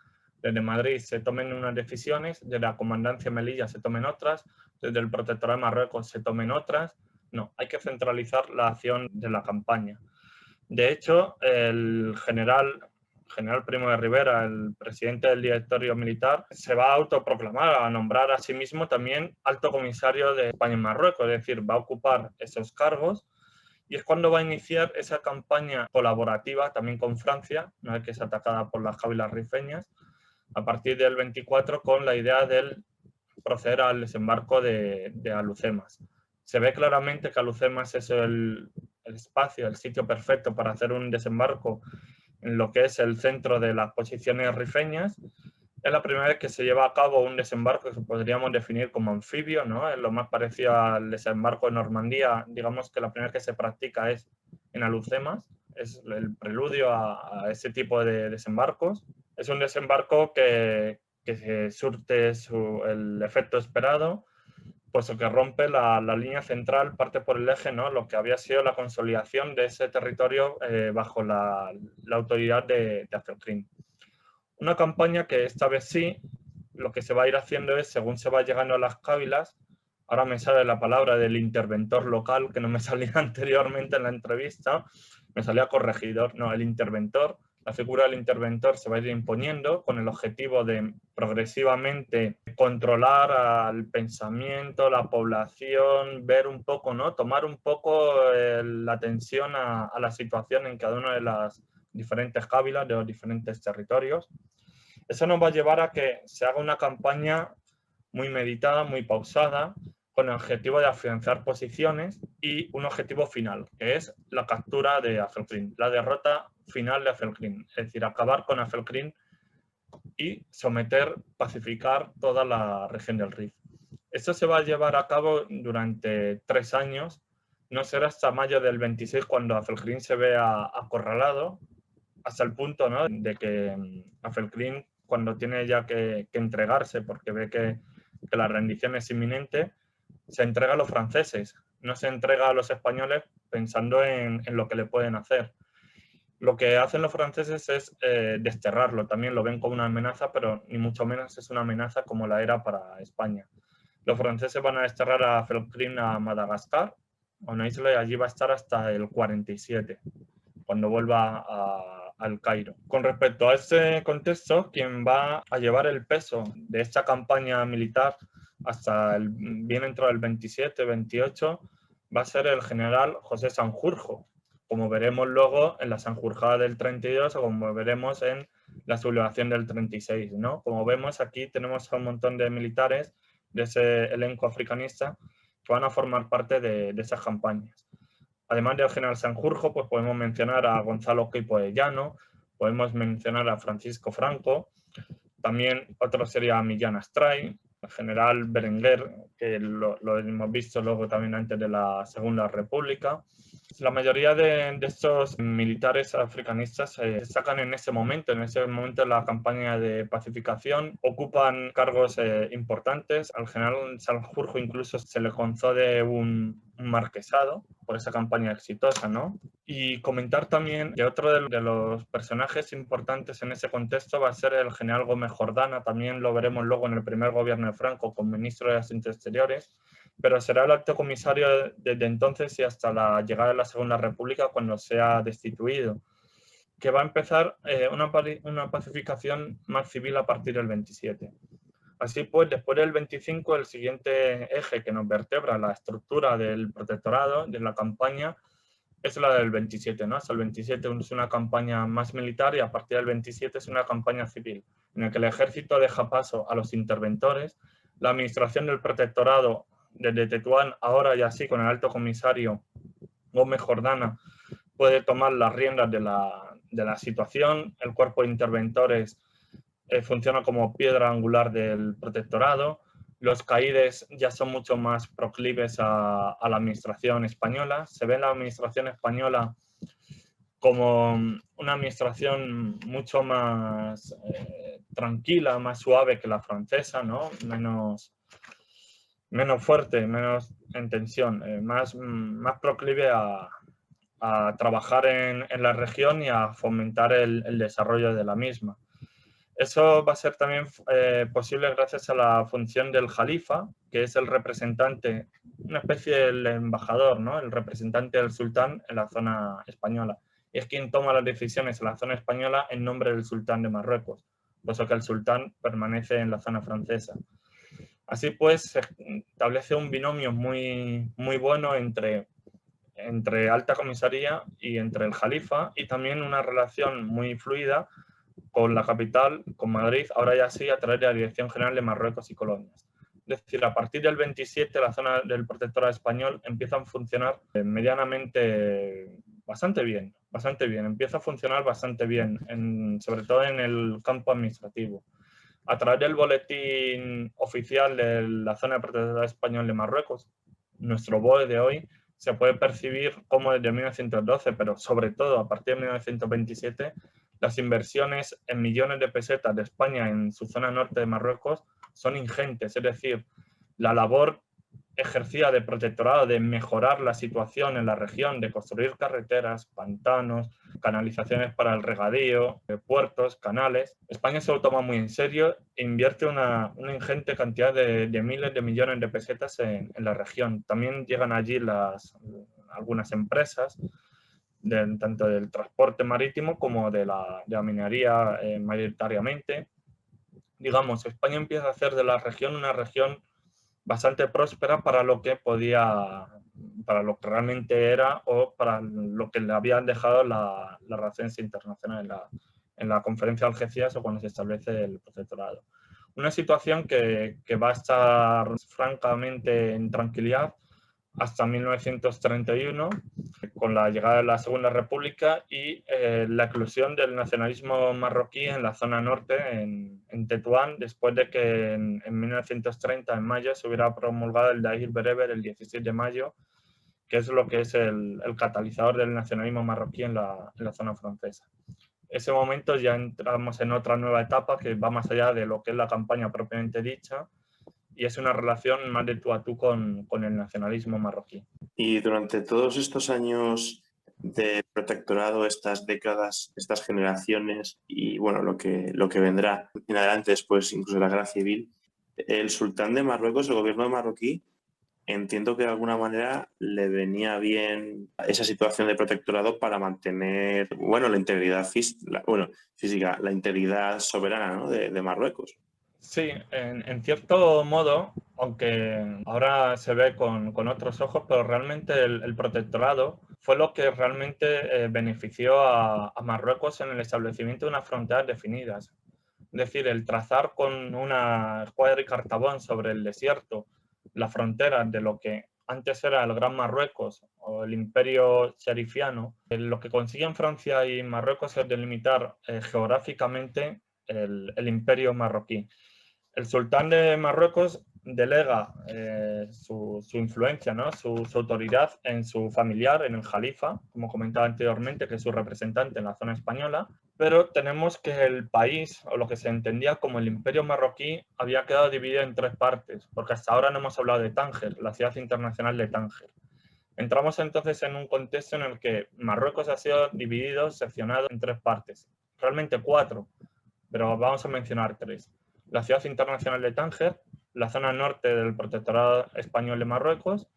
desde Madrid se tomen unas decisiones, desde la Comandancia Melilla se tomen otras, desde el Protectorado de Marruecos se tomen otras. No, hay que centralizar la acción de la campaña. De hecho, el general Primo de Rivera, el presidente del directorio militar, se va a autoproclamar, a nombrar a sí mismo también alto comisario de España en Marruecos, es decir, va a ocupar esos cargos y es cuando va a iniciar esa campaña colaborativa también con Francia, una vez que es atacada por las cávilas rifeñas, a partir del 24 con la idea del proceder al desembarco de Alhucemas. Se ve claramente que Alhucemas es el espacio, el sitio perfecto para hacer un desembarco en lo que es el centro de las posiciones rifeñas. Es la primera vez que se lleva a cabo un desembarco que podríamos definir como anfibio, ¿no? Es lo más parecido al desembarco de Normandía. Digamos que la primera vez que se practica es en Alhucemas, es el preludio a ese tipo de desembarcos. Es un desembarco que surte el efecto esperado, puesto que rompe la línea central, parte por el eje, ¿no? Lo que había sido la consolidación de ese territorio bajo la autoridad de Acelcrin. Una campaña que esta vez sí, lo que se va a ir haciendo es, según se va llegando a las cávilas, ahora me sale la palabra del interventor local, que no me salía anteriormente en la entrevista, me salía corregidor, no, el interventor. La figura del interventor se va a ir imponiendo con el objetivo de progresivamente controlar al pensamiento, la población, ver un poco, ¿no? Tomar un poco la atención a la situación en cada una de las diferentes cávilas de los diferentes territorios. Eso nos va a llevar a que se haga una campaña muy meditada, muy pausada, con el objetivo de afianzar posiciones y un objetivo final, que es la captura de Acelcrin, la derrota final de Acelcrin, es decir, acabar con Acelcrin y someter, pacificar toda la región del Rif. Esto se va a llevar a cabo durante 3 años, no será hasta mayo del 26 cuando Acelcrin se vea acorralado, hasta el punto, ¿no?, de que Acelcrin, cuando tiene ya que entregarse porque ve que la rendición es inminente, se entrega a los franceses, no se entrega a los españoles pensando en lo que le pueden hacer. Lo que hacen los franceses es desterrarlo, también lo ven como una amenaza, pero ni mucho menos es una amenaza como la era para España. Los franceses van a desterrar a Acelcrin a Madagascar, a una isla, y allí va a estar hasta el 47, cuando vuelva al Cairo. Con respecto a ese contexto, quien va a llevar el peso de esta campaña militar hasta bien dentro del 27-28 va a ser el general José Sanjurjo, como veremos luego en la Sanjurjada del 32 o como veremos en la sublevación del 36, ¿no? Como vemos, aquí tenemos a un montón de militares de ese elenco africanista que van a formar parte de esas campañas. Además del general Sanjurjo, pues podemos mencionar a Gonzalo Queipo de Llano, podemos mencionar a Francisco Franco, también otro sería Millán Astray, el general Berenguer, que lo hemos visto luego también antes de la Segunda República. La mayoría de estos militares africanistas se destacan en ese momento de la campaña de pacificación, ocupan cargos importantes. Al general Sanjurjo incluso se le concede un marquesado por esa campaña exitosa, ¿no? Y comentar también que otro de los personajes importantes en ese contexto va a ser el general Gómez Jordana, también lo veremos luego en el primer gobierno de Franco como ministro de Asuntos Exteriores, pero será el alto comisario desde entonces y hasta la llegada de la Segunda República, cuando sea destituido, que va a empezar una pacificación más civil a partir del 27. Así pues, después del 25, el siguiente eje que nos vertebra la estructura del protectorado, de la campaña, es la del 27, ¿no? Hasta el 27 es una campaña más militar y a partir del 27 es una campaña civil, en la que el ejército deja paso a los interventores. La administración del protectorado desde Tetuán, ahora y así con el alto comisario Gómez Jordana, puede tomar las riendas de la situación. El cuerpo de interventores funciona como piedra angular del protectorado. Los caídes ya son mucho más proclives a la administración española. Se ve la administración española como una administración mucho más tranquila, más suave que la francesa, ¿no? Menos fuerte, menos en tensión, más proclive a trabajar en la región y a fomentar el desarrollo de la misma. Eso va a ser también posible gracias a la función del jalifa, que es el representante, una especie del embajador, ¿no? El representante del sultán en la zona española. Y es quien toma las decisiones en la zona española en nombre del sultán de Marruecos, puesto que el sultán permanece en la zona francesa. Así pues, se establece un binomio muy bueno entre entre Alta Comisaría y entre el Jalifa, y también una relación muy fluida con la capital, con Madrid, ahora ya sí, a través de la Dirección General de Marruecos y Colonias. Es decir, a partir del 27 la zona del protectorado español empieza a funcionar medianamente bastante bien, empieza a funcionar bastante bien, sobre todo en el campo administrativo. A través del boletín oficial de la zona de protectorado español de Marruecos, nuestro BOE de hoy, se puede percibir como desde 1912, pero sobre todo a partir de 1927, las inversiones en millones de pesetas de España en su zona norte de Marruecos son ingentes. Es decir, la labor ejercida de protectorado, de mejorar la situación en la región, de construir carreteras, pantanos, canalizaciones para el regadío, puertos, canales. España se lo toma muy en serio e invierte una ingente cantidad de miles de millones de pesetas en la región. También llegan allí algunas empresas, tanto del transporte marítimo como de la minería mayoritariamente. Digamos, España empieza a hacer de la región una región bastante próspera para lo que realmente era, o para lo que le habían dejado las relaciones internacionales en la conferencia de Algeciras o cuando se establece el protectorado. Una situación que va a estar francamente en tranquilidad hasta 1931, con la llegada de la Segunda República y la eclosión del nacionalismo marroquí en la zona norte, en Tetuán, después de que en 1930, en mayo, se hubiera promulgado el Dahir Bereber el 16 de mayo, que es lo que es el catalizador del nacionalismo marroquí en la zona francesa. Ese momento ya entramos en otra nueva etapa que va más allá de lo que es la campaña propiamente dicha, y es una relación más de tú a tú con el nacionalismo marroquí. Y durante todos estos años de protectorado, estas décadas, estas generaciones y bueno, lo que vendrá en adelante después, incluso la guerra civil, el sultán de Marruecos, el gobierno marroquí, entiendo que de alguna manera le venía bien esa situación de protectorado para mantener, bueno, la integridad física, la integridad soberana, ¿no?, de Marruecos. Sí, en cierto modo, aunque ahora se ve con otros ojos, pero realmente el protectorado fue lo que realmente benefició a Marruecos en el establecimiento de unas fronteras definidas. Es decir, el trazar con una escuadra y cartabón sobre el desierto las fronteras de lo que antes era el Gran Marruecos o el Imperio Sherifiano, lo que consiguen Francia y Marruecos es delimitar geográficamente el Imperio marroquí. El sultán de Marruecos delega su influencia, ¿no?, su autoridad en su familiar, en el Jalifa, como comentaba anteriormente, que es su representante en la zona española, pero tenemos que el país, o lo que se entendía como el imperio marroquí, había quedado dividido en tres partes, porque hasta ahora no hemos hablado de Tánger, la ciudad internacional de Tánger. Entramos entonces en un contexto en el que Marruecos ha sido dividido, seccionado en tres partes, realmente cuatro, pero vamos a mencionar tres. La ciudad internacional de Tánger, la zona norte del protectorado español de Marruecos,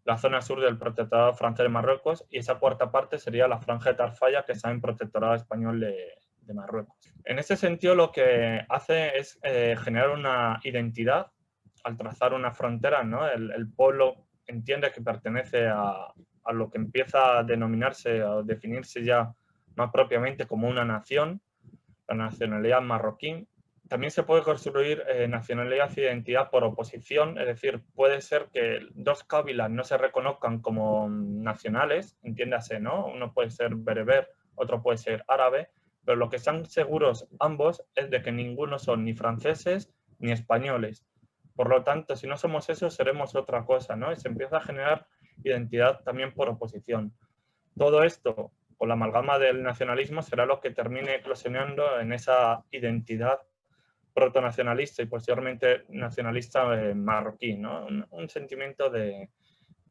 la zona sur del protectorado francés de Marruecos, y esa cuarta parte sería la franja de Tarfaya, que está en protectorado español de Marruecos. En ese sentido, lo que hace es generar una identidad al trazar una frontera, ¿no? El pueblo entiende que pertenece a lo que empieza a denominarse o definirse ya más propiamente como una nación, la nacionalidad marroquí. También se puede construir nacionalidad e identidad por oposición, es decir, puede ser que dos cábilas no se reconozcan como nacionales, entiéndase, ¿no? Uno puede ser bereber, otro puede ser árabe, pero lo que están seguros ambos es de que ninguno son ni franceses ni españoles. Por lo tanto, si no somos eso, seremos otra cosa, ¿no? Y se empieza a generar identidad también por oposición. Todo esto, con la amalgama del nacionalismo, será lo que termine eclosionando en esa identidad protonacionalista y posteriormente nacionalista marroquí, ¿no? Un sentimiento de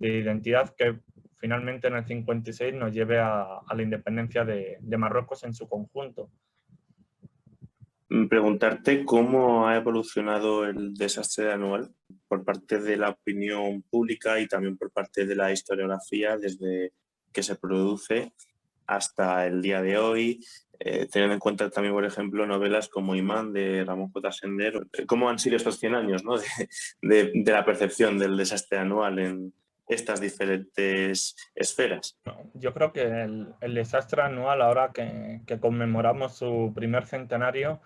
identidad que finalmente en el 56 nos lleve a la independencia de Marruecos en su conjunto. Preguntarte cómo ha evolucionado el desastre anual por parte de la opinión pública y también por parte de la historiografía desde que se produce hasta el día de hoy, teniendo en cuenta también, por ejemplo, novelas como Imán de Ramón J. Sendero. ¿Cómo han sido estos 100 años, ¿no?, de la percepción del desastre anual en estas diferentes esferas. Yo creo que el desastre anual, ahora que conmemoramos su primer centenario,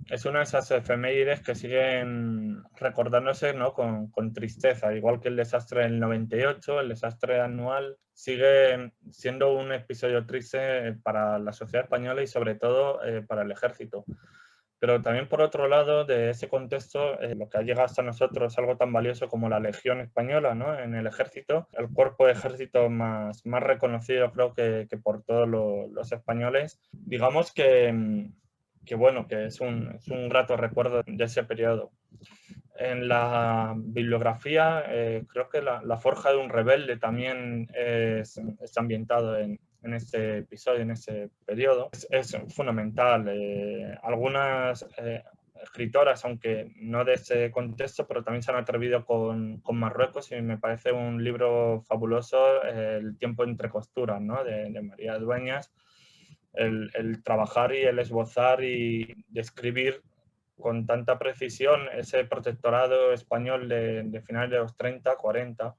es una de esas efemérides que siguen recordándose, ¿no?, con tristeza. Igual que el desastre del 98, el desastre anual sigue siendo un episodio triste para la sociedad española y sobre todo para el ejército. Pero también, por otro lado, de ese contexto, lo que ha llegado hasta nosotros es algo tan valioso como la Legión Española, ¿no?, en el ejército, el cuerpo de ejército más reconocido, creo que por todos los españoles. Digamos bueno, que es un grato recuerdo de ese periodo. En la bibliografía, creo que la Forja de un rebelde también está ambientado en este episodio, en este periodo. Es fundamental. Algunas escritoras, aunque no de ese contexto, pero también se han atrevido con Marruecos y me parece un libro fabuloso, El tiempo entre costuras, ¿no?, de María Dueñas. El trabajar y el esbozar y describir con tanta precisión ese protectorado español de finales de los 30, 40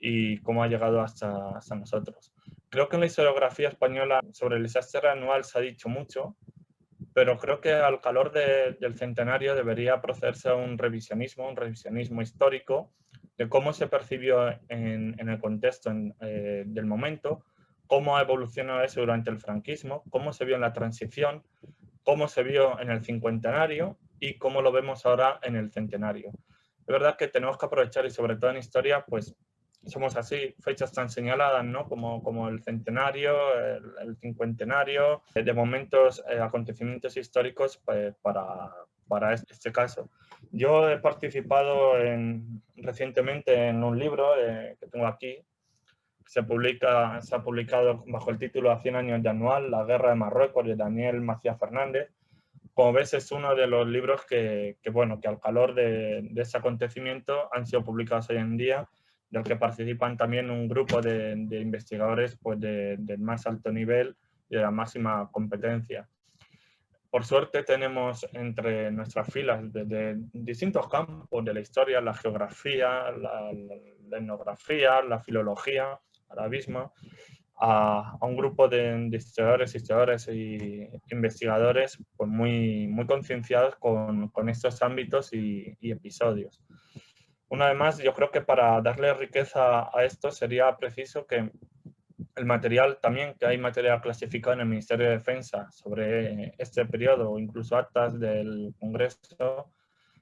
y cómo ha llegado hasta nosotros. Creo que en la historiografía española sobre el desastre anual se ha dicho mucho, pero creo que al calor del centenario debería procederse a un revisionismo histórico de cómo se percibió en el contexto del momento, cómo ha evolucionado eso durante el franquismo, cómo se vio en la transición, cómo se vio en el cincuentenario y cómo lo vemos ahora en el centenario. Es verdad que tenemos que aprovechar, y sobre todo en historia, pues somos así, fechas tan señaladas, ¿no?, como el centenario, el cincuentenario, de momentos, acontecimientos históricos, pues, para este caso. Yo he participado recientemente en un libro que tengo aquí, se ha publicado bajo el título A 100 años de Anual, La guerra de Marruecos, de Daniel Macías Fernández. Como ves, es uno de los libros que al calor de ese acontecimiento han sido publicados hoy en día, del que participan también un grupo de investigadores, pues, del más alto nivel y de la máxima competencia. Por suerte tenemos entre nuestras filas de distintos campos de la historia, la geografía, la etnografía, la filología, arabismo, a un grupo de historiadores y investigadores, pues muy concienciados con estos ámbitos y episodios. Una vez más, yo creo que para darle riqueza a esto sería preciso que el material también, que hay material clasificado en el Ministerio de Defensa sobre este periodo o incluso actas del Congreso,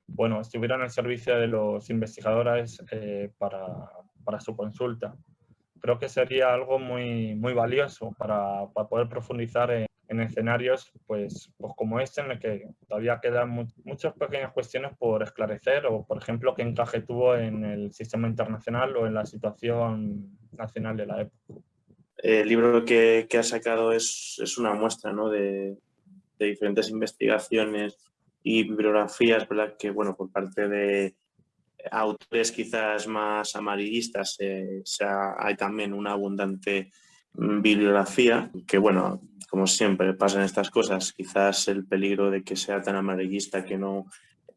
bueno, estuvieran al servicio de los investigadores para su consulta. Creo que sería algo muy valioso para poder profundizar en escenarios pues como este, en el que todavía quedan muchas pequeñas cuestiones por esclarecer, o por ejemplo qué encaje tuvo en el sistema internacional o en la situación nacional de la época. El libro que has sacado es una muestra, ¿no?, de diferentes investigaciones y bibliografías, ¿verdad?, que, bueno, por parte de autores quizás más amarillistas hay también una abundante bibliografía, que, bueno, como siempre pasan estas cosas, quizás el peligro de que sea tan amarillista que no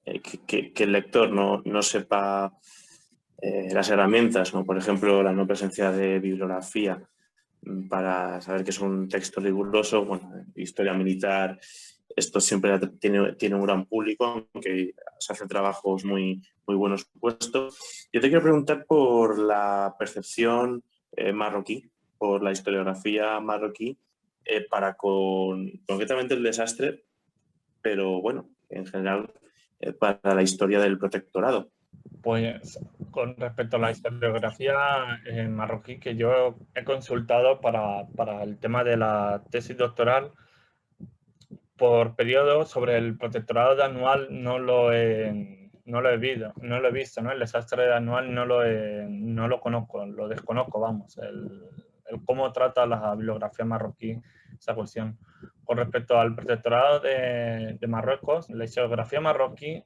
que el lector no sepa las herramientas, ¿no? Por ejemplo, la no presencia de bibliografía para saber que es un texto riguroso. Bueno, historia militar, esto siempre tiene un gran público, aunque se hacen trabajos muy buenos puestos. Yo te quiero preguntar por la percepción marroquí, por la historiografía marroquí, concretamente el desastre, pero bueno, en general para la historia del protectorado. Pues con respecto a la historiografía marroquí que yo he consultado para el tema de la tesis doctoral, por periodo sobre el protectorado de Anual no lo he visto, ¿no? El desastre de Anual no lo conozco, lo desconozco, vamos, el cómo trata la bibliografía marroquí esa cuestión. Con respecto al protectorado de Marruecos, la historiografía marroquí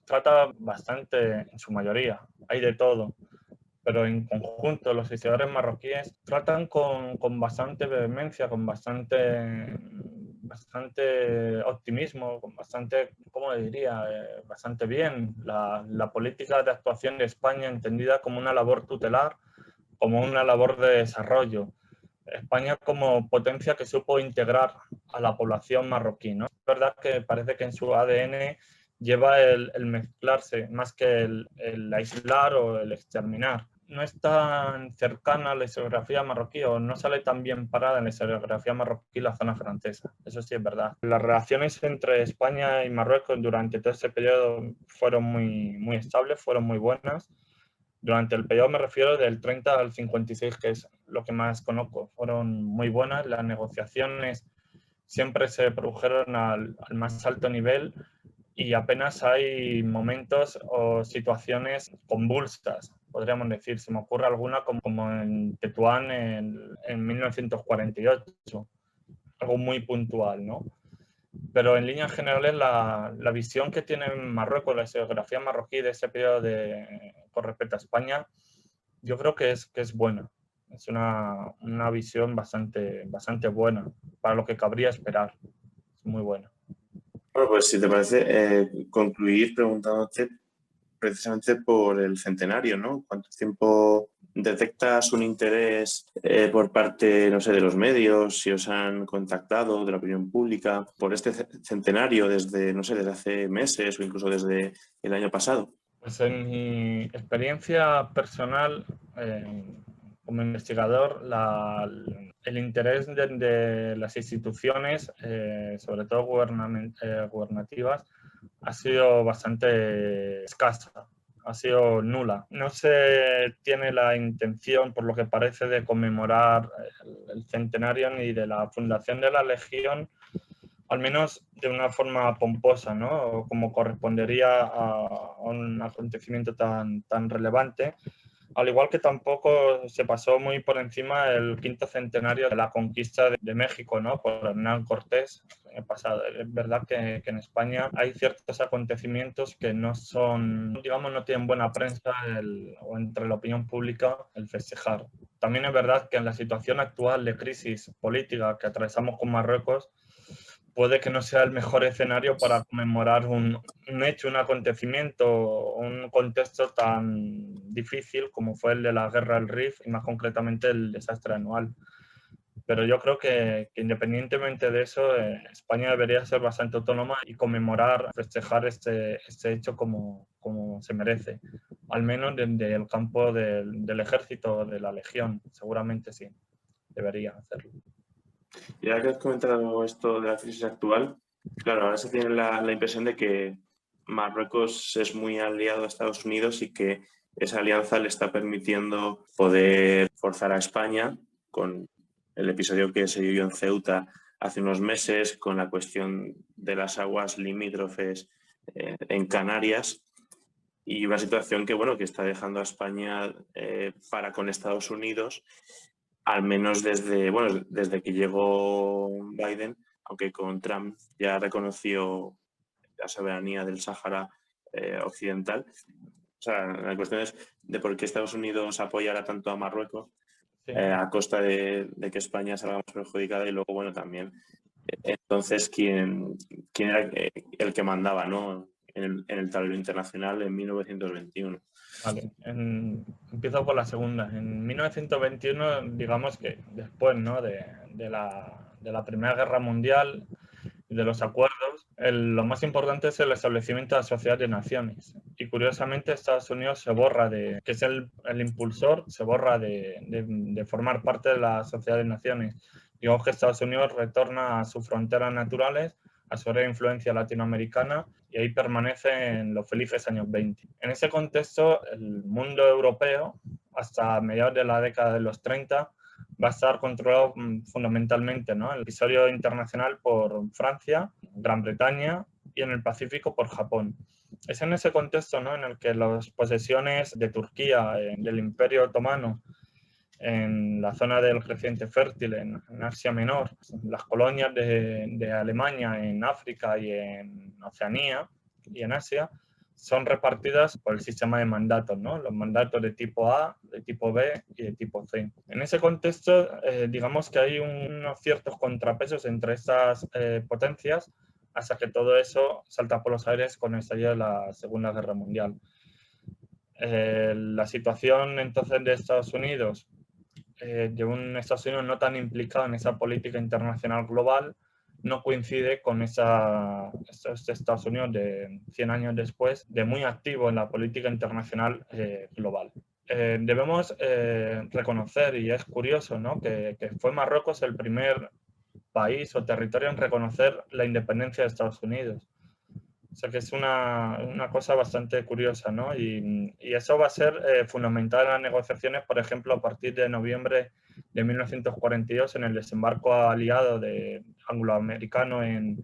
trata bastante, en su mayoría, hay de todo, pero en conjunto los historiadores marroquíes tratan con bastante vehemencia, con bastante bastante optimismo, con bastante, ¿cómo diría? Bastante bien la política de actuación de España entendida como una labor tutelar, como una labor de desarrollo. España como potencia que supo integrar a la población marroquí, ¿no? Es verdad que parece que en su ADN lleva el mezclarse más que el aislar o el exterminar. No es tan cercana a la historiografía marroquí o no sale tan bien parada en la historiografía marroquí la zona francesa. Eso sí es verdad. Las relaciones entre España y Marruecos durante todo ese periodo fueron muy estables, fueron muy buenas. Durante el periodo me refiero del 30 al 56, que es lo que más conozco. Fueron muy buenas, las negociaciones siempre se produjeron al más alto nivel y apenas hay momentos o situaciones convulsas, podríamos decir. Se me ocurre alguna como en Tetuán en 1948, algo muy puntual, ¿no? Pero en líneas generales la visión que tiene Marruecos, la historiografía marroquí de ese periodo con respecto a España, yo creo que es buena. Es una visión bastante buena para lo que cabría esperar. Es muy buena. Bueno, pues si te parece, concluir preguntándote precisamente por el centenario, ¿no? ¿Cuánto tiempo detectas un interés por parte, no sé, de los medios, si os han contactado, de la opinión pública, por este centenario desde, no sé, desde hace meses o incluso desde el año pasado? Pues en mi experiencia personal como investigador, el interés de las instituciones, sobre todo gubernativas, ha sido bastante escasa, ha sido nula. No se tiene la intención, por lo que parece, de conmemorar el centenario ni de la fundación de la Legión, al menos de una forma pomposa, ¿no? Como correspondería a un acontecimiento tan relevante. Al igual que tampoco se pasó muy por encima el quinto centenario de la conquista de México, ¿no? Por Hernán Cortés en el pasado. Es verdad que en España hay ciertos acontecimientos que no son, digamos, no tienen buena prensa o entre la opinión pública el festejar. También es verdad que en la situación actual de crisis política que atravesamos con Marruecos, puede que no sea el mejor escenario para conmemorar un hecho, un acontecimiento, un contexto tan difícil como fue el de la guerra del Rif y más concretamente el desastre anual. Pero yo creo que independientemente de eso, España debería ser bastante autónoma y conmemorar, festejar este hecho como se merece. Al menos desde el campo del ejército, de la legión, seguramente sí, debería hacerlo. Y ahora que has comentado esto de la crisis actual, claro, ahora se tiene la impresión de que Marruecos es muy aliado a Estados Unidos y que esa alianza le está permitiendo poder forzar a España con el episodio que se vivió en Ceuta hace unos meses, con la cuestión de las aguas limítrofes en Canarias y una situación que, bueno, que está dejando a España para con Estados Unidos, al menos desde que llegó Biden, aunque con Trump ya reconoció la soberanía del Sáhara Occidental. O sea, la cuestión es de por qué Estados Unidos apoyará tanto a Marruecos Sí. a costa de que España salga más perjudicada y luego, bueno, también entonces quién era el que mandaba, ¿no? en el tablero internacional en 1921. Vale, empiezo por la segunda. En 1921, digamos que después, ¿no? de la Primera Guerra Mundial y de los acuerdos, lo más importante es el establecimiento de la Sociedad de Naciones. Y curiosamente Estados Unidos se borra que es el impulsor, se borra de formar parte de la Sociedad de Naciones. Digamos que Estados Unidos retorna a sus fronteras naturales, a su área de influencia latinoamericana, y ahí permanece en los felices años 20. En ese contexto, el mundo europeo, hasta mediados de la década de los 30, va a estar controlado fundamentalmente, ¿no? El episodio internacional por Francia, Gran Bretaña y en el Pacífico por Japón. Es en ese contexto, ¿no?, en el que las posesiones de Turquía, del Imperio Otomano, en la zona del creciente fértil, en Asia Menor, las colonias de Alemania en África y en Oceanía y en Asia, son repartidas por el sistema de mandatos, ¿no? Los mandatos de tipo A, de tipo B y de tipo C. En ese contexto, digamos que hay unos ciertos contrapesos entre estas potencias hasta que todo eso salta por los aires con el estallido de la Segunda Guerra Mundial. La situación entonces de Estados Unidos, de un Estados Unidos no tan implicado en esa política internacional global, no coincide con estos Estados Unidos de 100 años después, de muy activo en la política internacional global. Debemos reconocer, y es curioso, ¿no?, que fue Marruecos el primer país o territorio en reconocer la independencia de Estados Unidos. O sea que es una cosa bastante curiosa, ¿no? Y eso va a ser fundamental en las negociaciones, por ejemplo, a partir de noviembre de 1942, en el desembarco aliado angloamericano en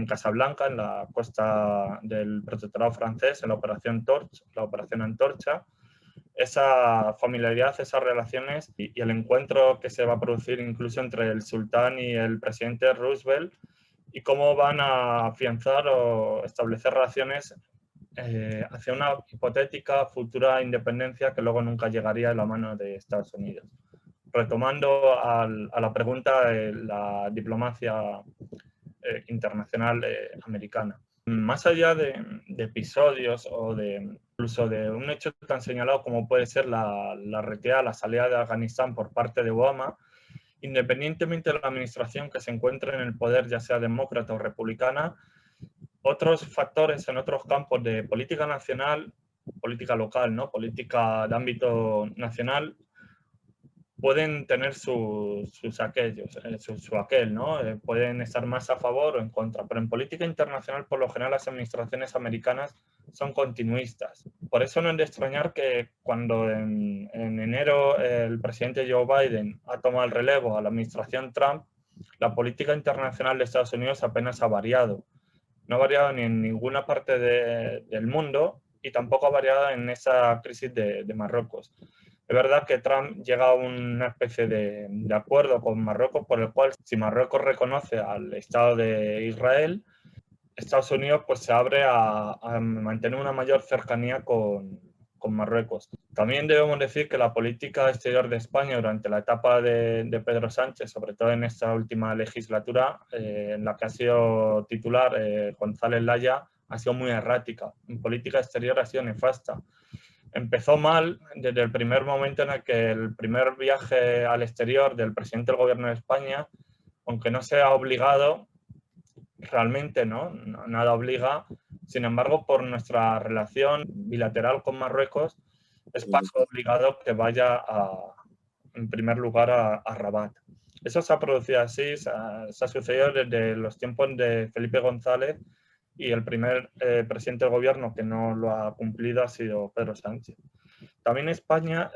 Casablanca, en la costa del protectorado francés, en la Operación Torch, la Operación Antorcha. Esa familiaridad, esas relaciones y el encuentro que se va a producir incluso entre el sultán y el presidente Roosevelt, y cómo van a afianzar o establecer relaciones hacia una hipotética futura independencia que luego nunca llegaría de la mano de Estados Unidos. Retomando a la pregunta de la diplomacia internacional americana. Más allá de episodios o incluso de un hecho tan señalado como puede ser la retirada, la salida de Afganistán por parte de Obama, independientemente de la administración que se encuentre en el poder, ya sea demócrata o republicana, otros factores en otros campos de política nacional, política local, ¿no?, política de ámbito nacional, pueden tener su aquel, ¿no? Pueden estar más a favor o en contra, pero en política internacional, por lo general, las administraciones americanas son continuistas. Por eso no es de extrañar que cuando en enero el presidente Joe Biden ha tomado el relevo a la administración Trump, la política internacional de Estados Unidos apenas ha variado. No ha variado ni en ninguna parte del mundo y tampoco ha variado en esa crisis de Marruecos. Es verdad que Trump llega a una especie de acuerdo con Marruecos por el cual, si Marruecos reconoce al Estado de Israel, Estados Unidos pues se abre a mantener una mayor cercanía con Marruecos. También debemos decir que la política exterior de España durante la etapa de Pedro Sánchez, sobre todo en esta última legislatura, en la que ha sido titular González Laya, ha sido muy errática. En política exterior ha sido nefasta. Empezó mal desde el primer momento en el que el primer viaje al exterior del presidente del gobierno de España, aunque no sea obligado, realmente nada obliga, sin embargo, por nuestra relación bilateral con Marruecos, es paso obligado que vaya en primer lugar a Rabat. Eso se ha producido así, se ha sucedido desde los tiempos de Felipe González, y el primer presidente del gobierno que no lo ha cumplido ha sido Pedro Sánchez. También España,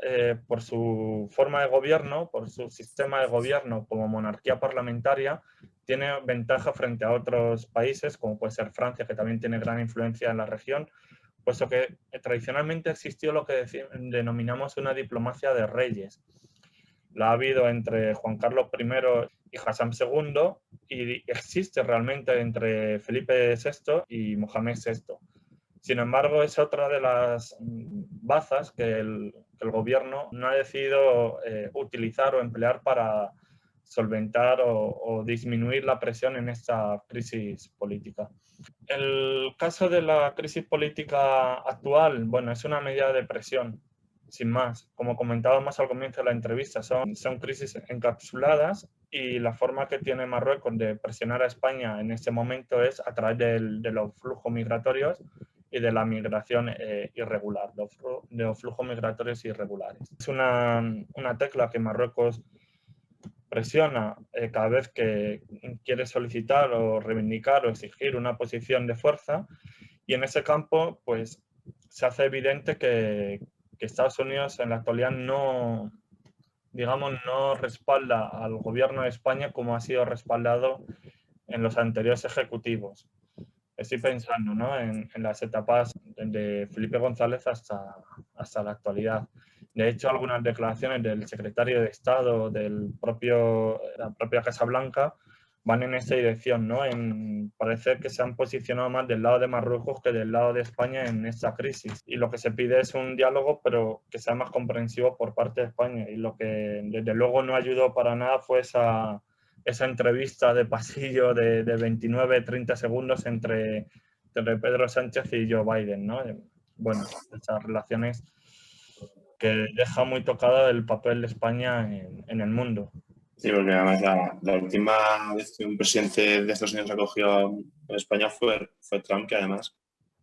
por su forma de gobierno, por su sistema de gobierno como monarquía parlamentaria, tiene ventaja frente a otros países, como puede ser Francia, que también tiene gran influencia en la región, puesto que tradicionalmente existió lo que denominamos una diplomacia de reyes. La ha habido entre Juan Carlos I y Hassan II, y existe realmente entre Felipe VI y Mohamed VI. Sin embargo, es otra de las bazas que el gobierno no ha decidido utilizar o emplear para solventar o disminuir la presión en esta crisis política. El caso de la crisis política actual, bueno, es una medida de presión, sin más. Como comentábamos al comienzo de la entrevista, son crisis encapsuladas, y la forma que tiene Marruecos de presionar a España en este momento es a través de los flujos migratorios y de la migración irregular, de los flujos migratorios irregulares. Es una tecla que Marruecos presiona cada vez que quiere solicitar o reivindicar o exigir una posición de fuerza, y en ese campo pues se hace evidente que Estados Unidos en la actualidad no respalda al gobierno de España como ha sido respaldado en los anteriores ejecutivos. Estoy pensando, ¿no?, en las etapas de Felipe González hasta la actualidad. De hecho, algunas declaraciones del secretario de Estado de la propia Casa Blanca van en esa dirección, ¿no? Parece que se han posicionado más del lado de Marruecos que del lado de España en esta crisis. Y lo que se pide es un diálogo, pero que sea más comprensivo por parte de España. Y lo que desde luego no ayudó para nada fue esa entrevista de pasillo de 29-30 segundos entre Pedro Sánchez y Joe Biden, ¿no? Bueno, esas relaciones que deja muy tocado el papel de España en el mundo. Sí, porque además la última vez que un presidente de Estados Unidos acogió a España fue Trump, que además,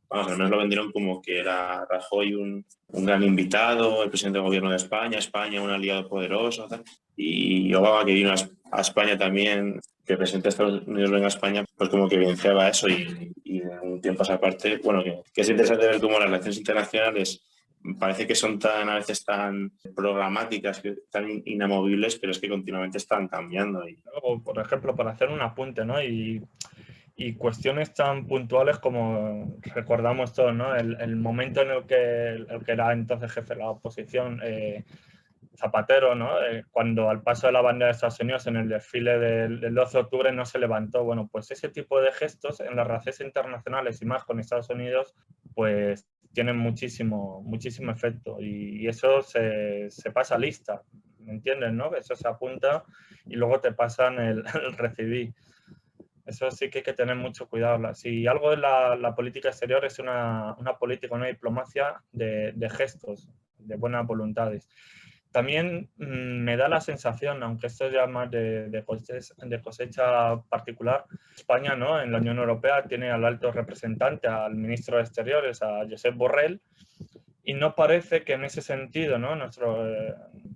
vamos, al menos lo vendieron como que era Rajoy un gran invitado, el presidente del gobierno de España, España un aliado poderoso, tal. Y Obama, que vino a España también, que el presidente de Estados Unidos venga a España, pues como que evidenciaba eso y de un tiempo a esa parte, bueno, que es interesante ver cómo las relaciones internacionales parece que son a veces tan programáticas, tan inamovibles, pero es que continuamente están cambiando. O, por ejemplo, para hacer un apunte, ¿no? Y cuestiones tan puntuales como recordamos todos, ¿no? El momento en el que era entonces jefe de la oposición, Zapatero, ¿no? Cuando al paso de la bandera de Estados Unidos en el desfile del 12 de octubre no se levantó. Bueno, pues ese tipo de gestos en las relaciones internacionales y más con Estados Unidos, pues tienen muchísimo efecto y eso se pasa lista, ¿me entiendes, no? Eso se apunta y luego te pasan el recibí. Eso sí que hay que tener mucho cuidado. Si algo de la política exterior es una política, una diplomacia de gestos, de buenas voluntades. También me da la sensación, aunque esto ya más de cosecha particular, España, ¿no? En la Unión Europea tiene al alto representante, al ministro de Exteriores, a Josep Borrell, y no parece que en ese sentido, ¿no? Nuestro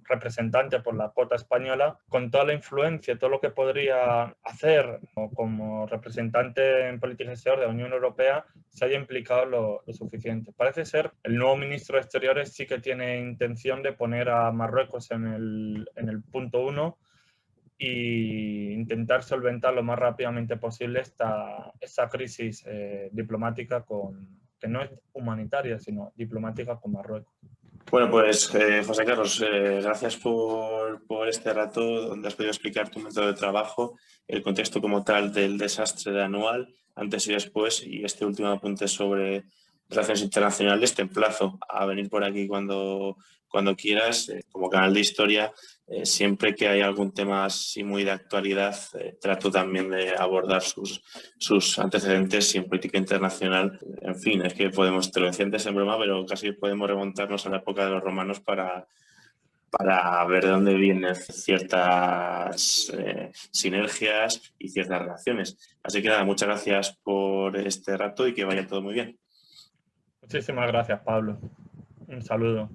representante por la cuota española, con toda la influencia, todo lo que podría hacer como representante en política exterior de la Unión Europea, se haya implicado lo suficiente. Parece ser el nuevo ministro de Exteriores sí que tiene intención de poner a Marruecos en el punto 1 e intentar solventar lo más rápidamente posible esta crisis diplomática que no es humanitaria, sino diplomática con Marruecos. Bueno, pues José Carlos, gracias por este rato donde has podido explicar tu método de trabajo, el contexto como tal del desastre de Anual, antes y después, y este último apunte sobre relaciones internacionales. Te emplazo a venir por aquí cuando quieras. Como canal de historia, siempre que hay algún tema así muy de actualidad, trato también de abordar sus antecedentes y en política internacional. En fin, es que podemos, te lo decía antes en broma, pero casi podemos remontarnos a la época de los romanos para ver de dónde vienen ciertas sinergias y ciertas relaciones. Así que nada, muchas gracias por este rato y que vaya todo muy bien. Muchísimas gracias, Pablo. Un saludo.